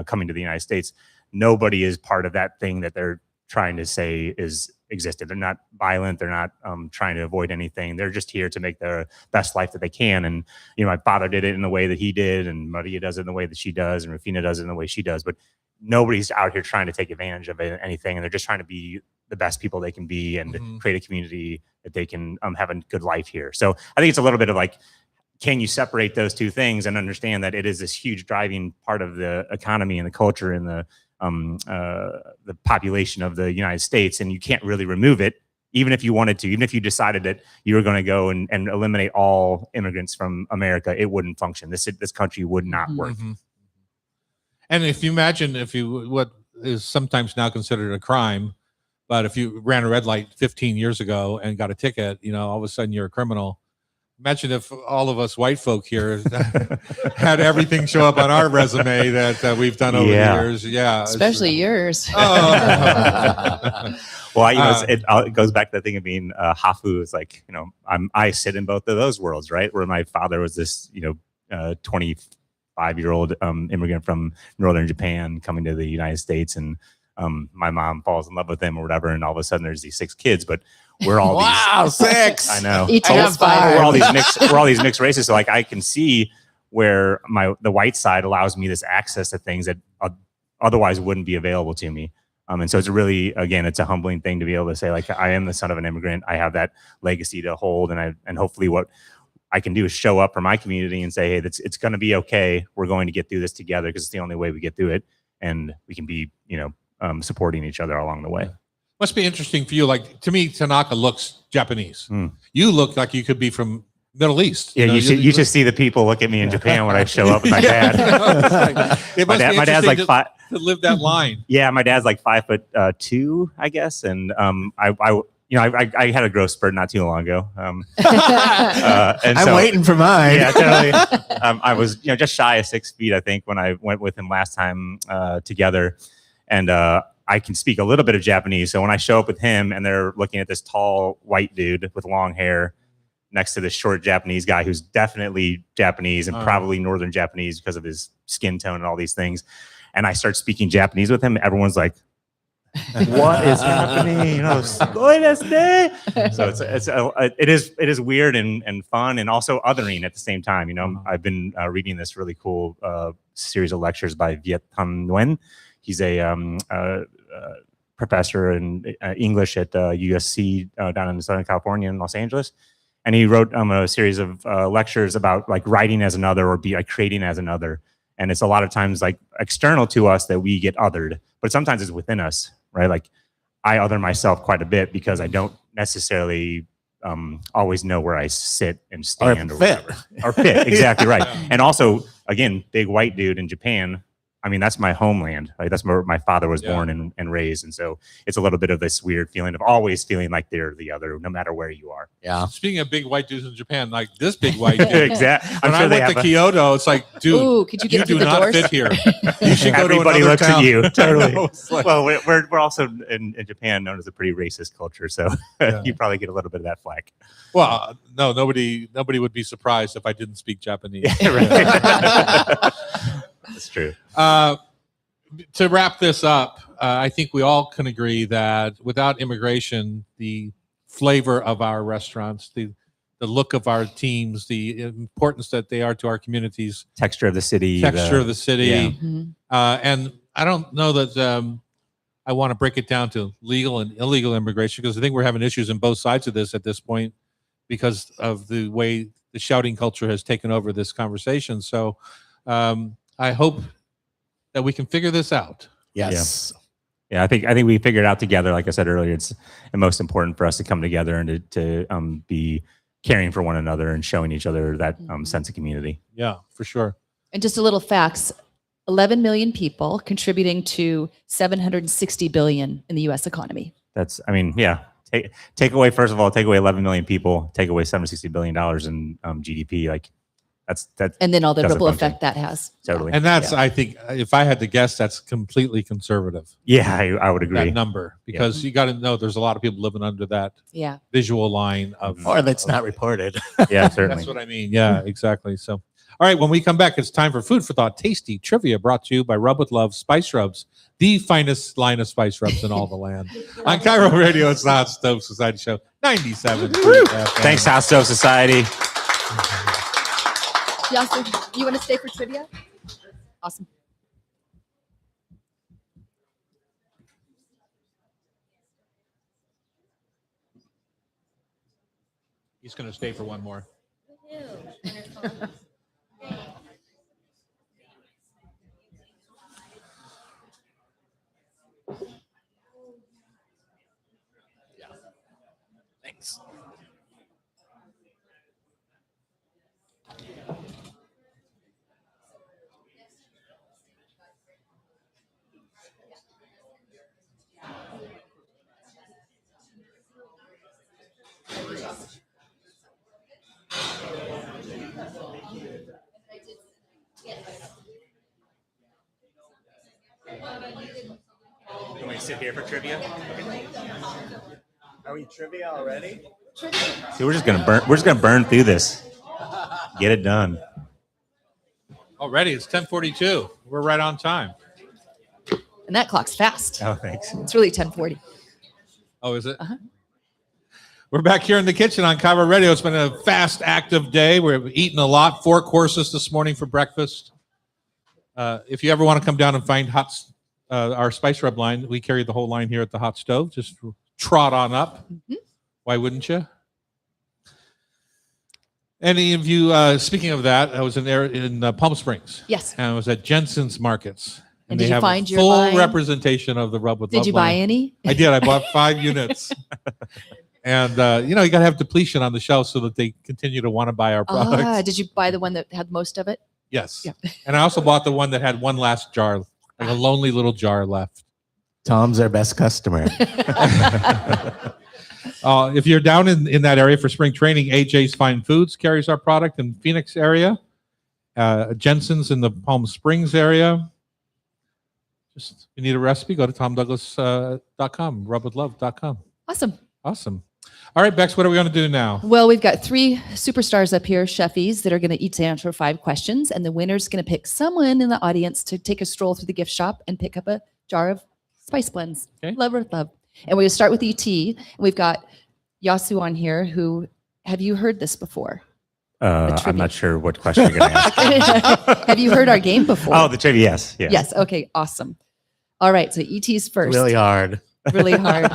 coming to the United States, nobody is part of that thing that they're trying to say is existed. They're not violent. They're not trying to avoid anything. They're just here to make their best life that they can. And, you know, my father did it in the way that he did, and Maria does it in the way that she does, and Rufina does it in the way she does. But nobody's out here trying to take advantage of anything. And they're just trying to be the best people they can be and create a community that they can have a good life here. So I think it's a little bit of like, can you separate those 2 things and understand that it is this huge driving part of the economy and the culture and the population of the United States, and you can't really remove it, even if you wanted to, even if you decided that you were going to go and eliminate all immigrants from America, it wouldn't function. This country would not work. And if you imagine if you what is sometimes now considered a crime, but if you ran a red light 15 years ago and got a ticket, all of a sudden you're a criminal. Imagine if all of us white folk here had everything show up on our resume that we've done over the years. Yeah, Especially yours. Oh. Well, it goes back to the thing of being hafu. Is like, I sit in both of those worlds, right? Where my father was this 25-year-old immigrant from northern Japan coming to the United States, and my mom falls in love with him or whatever, and all of a sudden there's these 6 kids, but we're all Wow, 6. I know. Each has 5. We're all these mixed races. So like I can see where the white side allows me this access to things that otherwise wouldn't be available to me. And so it's really, again, it's a humbling thing to be able to say, like, I am the son of an immigrant. I have that legacy to hold, and hopefully what I can do is show up for my community and say, hey, it's going to be okay. We're going to get through this together because it's the only way we get through it, and we can be, supporting each other along the way. Must be interesting for you. Like, to me, Tanaka looks Japanese. Mm. You look like you could be from Middle East. Yeah, you should see the people look at me in Japan when I show up with my dad. It must be my dad's like interesting to live that line. Yeah, my dad's like 5'2", I guess, and I had a growth spurt not too long ago. And I'm waiting for mine. Yeah, totally. I was just shy of 6 feet, I think, when I went with him last time together, and I can speak a little bit of Japanese. So when I show up with him and they're looking at this tall white dude with long hair next to this short Japanese guy who's definitely Japanese and probably Northern Japanese because of his skin tone and all these things, and I start speaking Japanese with him, everyone's like, what is happening? So it is weird and fun and also othering at the same time. I've been reading this really cool series of lectures by Viet Thanh Nguyen. He's a professor in English at USC down in Southern California in Los Angeles. And he wrote a series of lectures about like writing as another or creating as another. And it's a lot of times like external to us that we get othered, but sometimes it's within us, right? Like I other myself quite a bit because I don't necessarily always know where I sit and stand or whatever. Or fit, exactly right. And also, again, big white dude in Japan. I mean, that's my homeland. Like, that's where my father was born and raised. And so it's a little bit of this weird feeling of always feeling like they're the other, no matter where you are. Yeah. Speaking of big white dudes in Japan, like this big white dude. Exactly. When I went to Kyoto, it's like, dude, Ooh, could you get do through the not doors? fit here. You should go to Everybody another looks town. at you. Totally. I know, it's like- Well, we're also in Japan known as a pretty racist culture. So you probably get a little bit of that flack. well, no, nobody would be surprised if I didn't speak Japanese. That's true. To wrap this up, I think we all can agree that without immigration, the flavor of our restaurants, the look of our teams, the importance that they are to our communities, Texture of the city. of the city, yeah. Mhm. and I don't know that I want to break it down to legal and illegal immigration because I think we're having issues in both sides of this at this point because of the way the shouting culture has taken over this conversation. So I hope that we can figure this out. Yes. Yeah, I think we figured it out together. Like I said earlier, it's the most important for us to come together and to be caring for one another and showing each other that sense of community. Yeah, for sure. And just a little facts. 11 million people contributing to 760 billion in the US economy. That's, I mean, yeah. Take away, first of all, take away 11 million people, take away $760 billion in GDP. Like that's And then all the doesn't ripple function. effect that has. Totally. And that's, I think, if I had to guess, that's completely conservative, Yeah, I would agree. that number, because you got to know there's a lot of people living under that Yeah. visual line of. Or that's not reported. Yeah, certainly. That's what I mean. Yeah, exactly. So, all right, when we come back, it's time for Food for Thought Tasty Trivia brought to you by Rub with Love Spice Rubs, the finest line of spice rubs in all the land. On Cairo Radio, it's the Hot Stove Society Show, 97. Thanks, Hot Stove Society. Justin, you want to stay for trivia? Awesome. He's going to stay for one more. Thanks. Can we sit here for trivia? Are we trivia already? See, we're just gonna burn through this. Get it done. Already, it's 10:42. We're right on time. And that clock's fast. Oh, thanks. It's really 10:40. Oh, is it? Uh-huh. We're back here in the kitchen on Kyra Radio. It's been a fast, active day. We're eating a lot. 4 courses this morning for breakfast. If you ever want to come down and find our spice rub line, we carry the whole line here at the hot stove. Just trot on up. Mhm. Why wouldn't you? Any of you, speaking of that, I was in Palm Springs. Yes. And I was at Jensen's Markets. And they did you have find your full line? representation of the Rub with Love Did you buy line. any? I did. I bought 5 units. And, you got to have depletion on the shelf so that they continue to want to buy our products. Did you buy the one that had most of it? Yes. Yeah. And I also bought the one that had one last jar, like a lonely little jar left. Tom's our best customer. If you're down in that area for spring training, AJ's Fine Foods carries our product in Phoenix area. Jensen's in the Palm Springs area. Just if you need a recipe, go to tomdouglas.com, rubwithlove.com. Awesome. All right, Bex, what are we going to do now? Well, we've got 3 superstars up here, chefies, that are going to each answer 5 questions, and the winner's going to pick someone in the audience to take a stroll through the gift shop and pick up a jar of spice blends. Okay. Love with love. And we're going to start with ET. And we've got Yasu on here, who, have you heard this before? I'm trivia. not sure what question you're going to ask. Have you heard our game before? Oh, the trivia, yes. Yes. Okay, awesome. All right, so ET's first. Really hard. Really hard.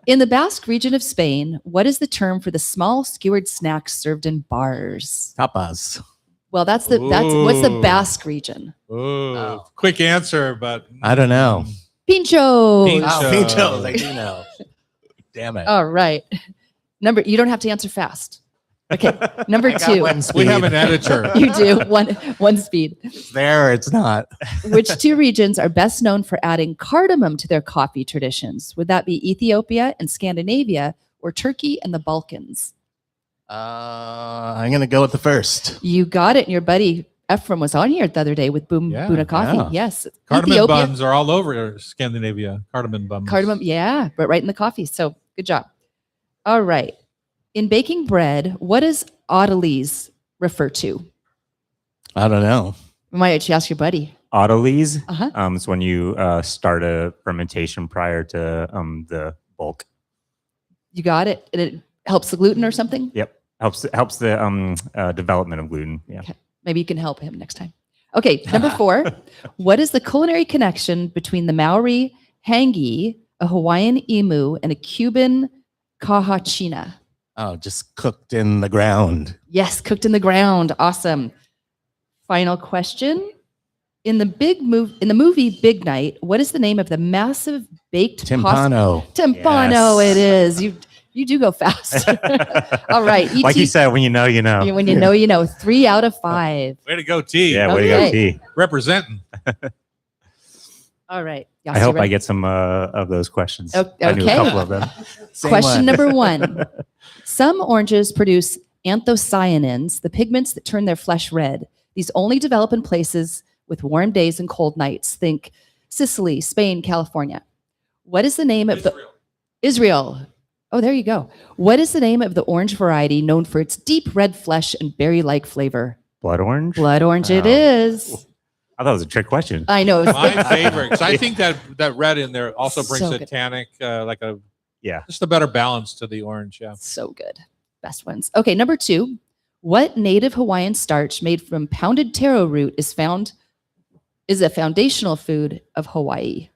In the Basque region of Spain, what is the term for the small skewered snacks served in bars? Tapas. Well, that's what's the Ooh. Basque region? Ooh, quick answer, but I don't know. Pinchos. Pinchos. Oh, pinchos. I do know. Damn it. All right. You don't have to answer fast. Okay. Number I got 2. one we speed. have an editor. You do one speed. It's there or it's not. Which 2 regions are best known for adding cardamom to their coffee traditions? Would that be Ethiopia and Scandinavia, or Turkey and the Balkans? I'm going to go with the first. You got it. And your buddy Ephraim was on here the other day with Yeah, Buna Coffee. yeah. Yes. Cardamom Ethiopia, buns are all over Scandinavia. Cardamom buns. cardamom. Yeah, but right in the coffee. So good job. All right. In baking bread, what does autolyse refer to? I don't know. You might actually ask your buddy. Autolyse. Uh-huh. It's when you start a fermentation prior to the bulk. You got it. And it helps the gluten or something? Yep. Helps the development of gluten. Yeah. Okay. Maybe you can help him next time. Okay, number 4. What is the culinary connection between the Maori hangi, a Hawaiian emu, and a Cuban kahachina? Oh, just cooked in the ground. Yes, cooked in the ground. Awesome. Final question. In the movie Big Night, what is the name of the massive baked Timpano. Timpano, Yes. it is. You do go fast. All right. ET, Like you said, when you know, you know. when you know, you know. 3 out of 5. Way to go, T. Yeah, way to Okay. go, T. Representing. All right. I hope I get some of those questions. Okay. I knew a couple of them. Same Question one. number 1. Some oranges produce anthocyanins, the pigments that turn their flesh red. These only develop in places with warm days and cold nights. Think Sicily, Spain, California. What is the name of the Israel? Oh, there you go. What is the name of the orange variety known for its deep red flesh and berry-like flavor? Blood orange? Blood orange it Oh. is. I thought it was a trick question. I know. My favorite. 'Cause I think that red in there also brings So a good. tannic, Yeah. just a better balance to the orange. Yeah. So good. Best ones. Okay, number 2. What native Hawaiian starch made from pounded taro root is a foundational food of Hawaii?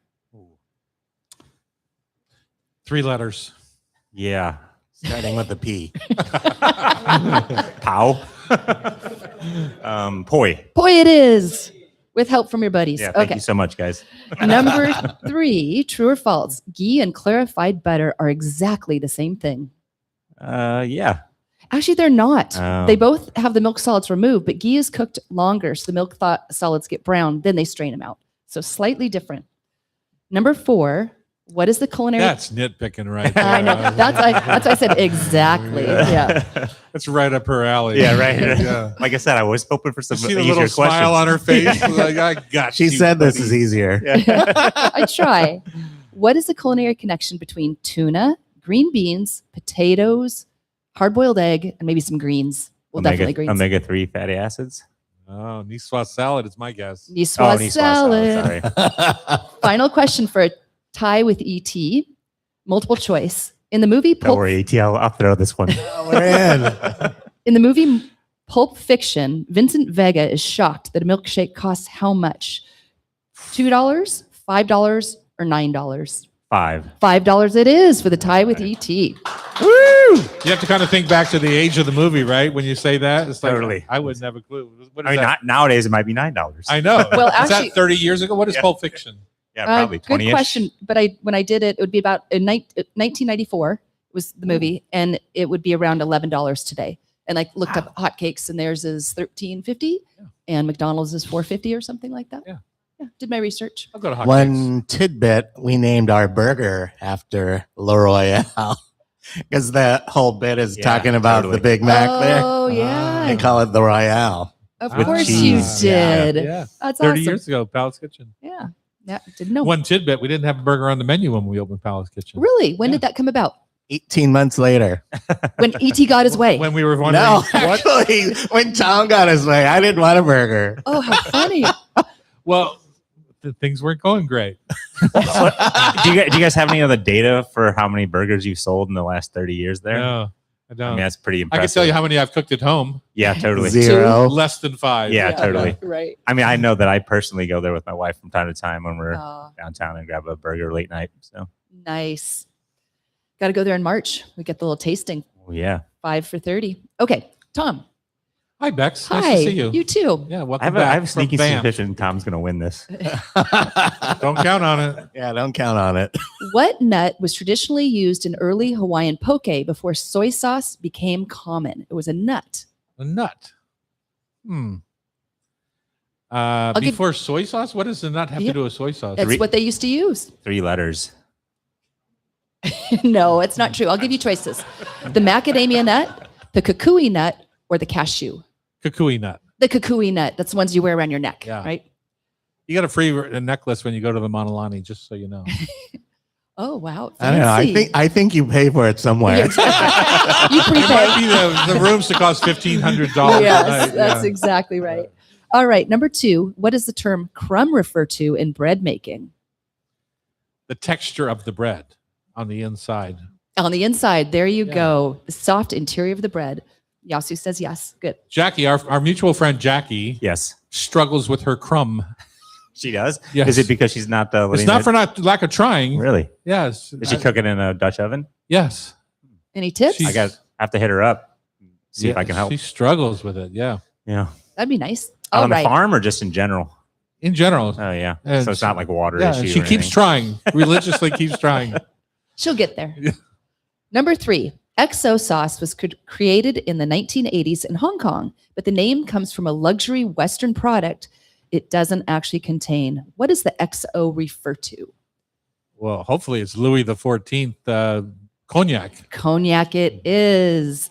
3 letters. Yeah. Starting with the P. Pow. Poi. Boy, it is. With help from your buddies. Yeah. Thank Okay. you so much, guys. Number 3, true or false? Ghee and clarified butter are exactly the same thing. Yeah. Actually, they're not. Oh. They both have the milk solids removed, but ghee is cooked longer, so the milk solids get brown. Then they strain them out. So slightly different. Number 4, What is the culinary? That's nitpicking right there. I know. That's why I said exactly. Yeah. That's right up her alley. Yeah, right. Yeah. Like I said, I was hoping for some See the easier little questions. smile on her face. Like, I got She you, said this buddy. is easier. I try. What is the culinary connection between tuna, green beans, potatoes, hard-boiled egg, and maybe some greens? Well, definitely greens. Omega-3 fatty acids. Oh, niçoise salad is my guess. Niçoise Niçoise salad. Sorry. Final question for a tie with ET. Multiple choice. In the movie Don't worry, ET. I'll throw this one. We're In the movie Pulp Fiction, Vincent Vega is shocked that a milkshake costs how much? $2, $5, or $9? 5. $5 it is for the tie with ET. Woo! You have to kind of think back to the age of the movie, right? When you say that, it's like Totally. I wouldn't have a clue. What is I mean, that? nowadays it might be $9. I know. Well, is actually- that 30 years ago? What is Yeah. Pulp Fiction? Yeah, probably 20. Good question. But when I did it, it would be about 1994 was the movie, and it would be around $11 today. And I looked up hotcakes, and theirs is $13.50, and McDonald's is $4.50 or something like that. Yeah. Yeah. Did my research. I'll go to Hot Cakes. One tidbit, we named our burger after Le Royale because the whole bit is Yeah, talking about totally. the Big Mac there. Oh yeah. They call it the Royale. Of With course cheese. you Yeah. did. Yeah. That's 30 awesome. years ago, Palace Kitchen. Yeah. Yeah. Didn't know. One tidbit, we didn't have a burger on the menu when we opened Palace Kitchen. Really? When Yeah. did that come about? 18 months later. When ET got his way. When we were wondering No, what. actually, when Tom got his way, I didn't want a burger. Oh, how funny. Well, things weren't going great. do you guys have any other data for how many burgers you've sold in the last 30 years there? No, I I don't. mean, that's pretty I impressive. can tell you how many I've cooked at home. Yeah, totally. 0. Less than 5. Yeah, totally. Right. I mean, I know that I personally go there with my wife from time to time when we're Oh, downtown and grab a burger late night. So, nice. Got to go there in March. We get the little tasting. yeah. 5 for 30. Okay. Tom. Hi, Bex. Hi. Nice to see you. You too. Yeah, I welcome have, back I have a from sneaky BAM. suspicion Tom's going to win this. Don't count on it. Yeah, don't count on it. What nut was traditionally used in early Hawaiian poke before soy sauce became common? It was a nut. A nut. give- Before soy sauce? What does the nut have Yeah. to do with soy sauce? That's what they used to use. 3 letters. No, it's not true. I'll give you choices. The macadamia nut, the kukui nut, or the cashew. Kukui nut. The kukui nut. That's the ones you wear around your neck, Yeah. right? You got a free necklace when you go to the Monolani, just so you know. Oh, wow. I don't know. I think you pay for it somewhere. You It might prepay. be the rooms to cost $1,500. Yes, a night. that's exactly right. All right. Number 2, what does the term crumb refer to in bread making? The texture of the bread on the inside. On the inside, there you Yeah. go. The soft interior of the bread. Yasu says yes. Good. Jackie, our mutual friend Jackie, Yes. struggles with her crumb. She does? Yes. Is it because she's not It's letting not it- for lack of trying. Really? Yes. Is she cooking in a Dutch oven? Yes. Any tips? She's- I have to hit her up. See if Yeah, I can help. She struggles with it. Yeah. Yeah. That'd be nice. All On right. the farm or just in general? In general. Oh, yeah. And so it's she- not like water Yeah. issue. And she or keeps anything. trying, religiously keeps trying. She'll get there. Yeah. Number 3, XO sauce was created in the 1980s in Hong Kong, but the name comes from a luxury Western product it doesn't actually contain. What does the XO refer to? Well, hopefully it's Louis the 14th cognac. Cognac it is.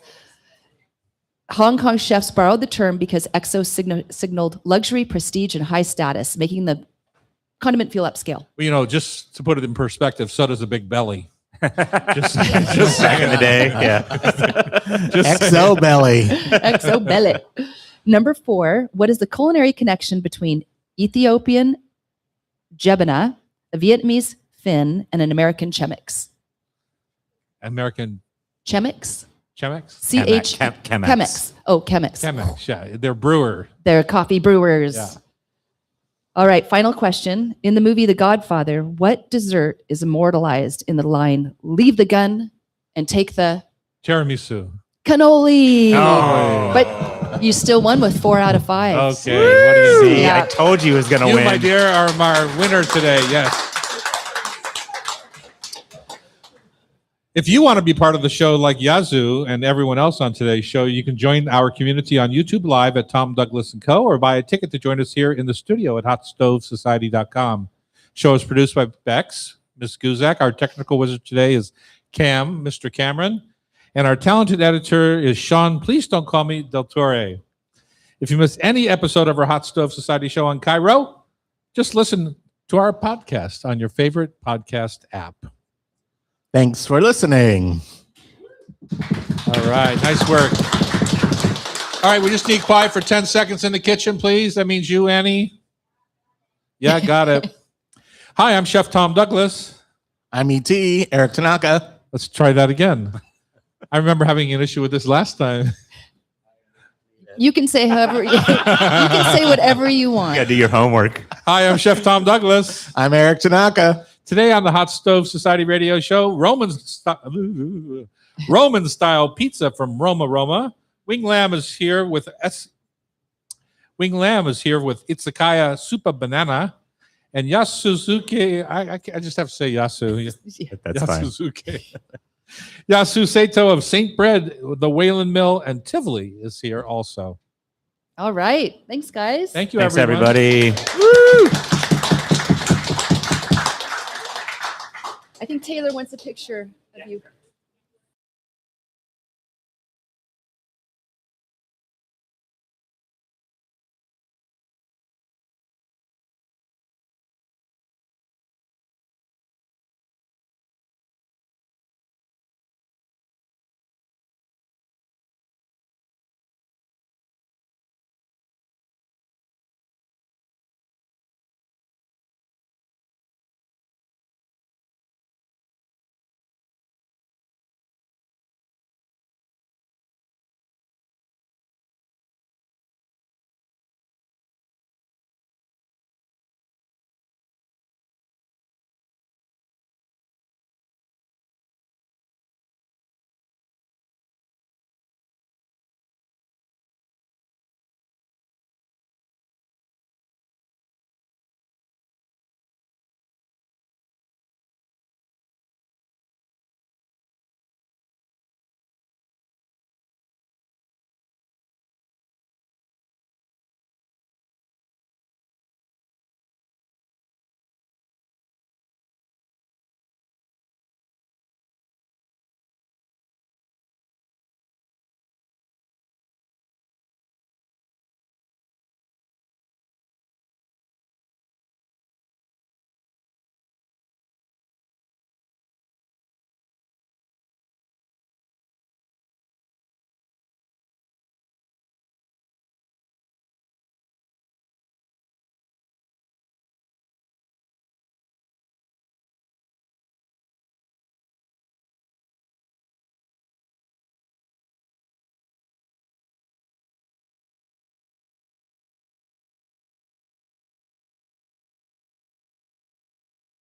Hong Kong chefs borrowed the term because XO signaled luxury, prestige, and high status, making the condiment feel upscale. Well, you know, just to put it in perspective, so does a big belly. Just Back in the day. Yeah. Just XO belly. XO belly. Number 4, what is the culinary connection between Ethiopian jebena, a Vietnamese fin, and an American chemex? American Chemex? Chemex? C-H. Chemex. Chemex. Oh, Chemex. Chemex, yeah. They're brewer. They're coffee brewers. Yeah. All right, final question. In the movie The Godfather, what dessert is immortalized in the line, leave the gun and take the Tiramisu. cannoli? Oh. But you still won with 4 out of 5. Okay. What do you See, see? Yeah. I told you he was going to You, win. my dear, are our winner today. Yes. If you want to be part of the show like Yazoo and everyone else on today's show, you can join our community on YouTube Live at Tom Douglas & Co. or buy a ticket to join us here in the studio at HotStoveSociety.com. Show is produced by Bex, Ms. Guzak. Our technical wizard today is Cam, Mr. Cameron. And our talented editor is Sean. Please don't call me Del Torre. If you missed any episode of our Hot Stove Society show on Cairo, just listen to our podcast on your favorite podcast app. Thanks for listening. All right. Nice work. All right. We just need quiet for 10 seconds in the kitchen, please. That means you, Annie. Yeah, got it. Hi, I'm Chef Tom Douglas. I'm ET, Eric Tanaka. Let's try that again. I remember having an issue with this last time. You can say however you can say whatever you You want. gotta do your homework. Hi, I'm Chef Tom Douglas. I'm Eric Tanaka. Today on the Hot Stove Society radio show, Roman style pizza from Roma. Wing Lamb is here with Izakaya Supa Banana and Yasuzuki. I just have to say Yasu. That's fine. Yasuzuki. Yasu Sato of St. Bread, the Wayland Mill, and Tivoli is here also. All right. Thanks, guys. Thank you, Thanks, everyone. everybody. I think Taylor wants a picture of you.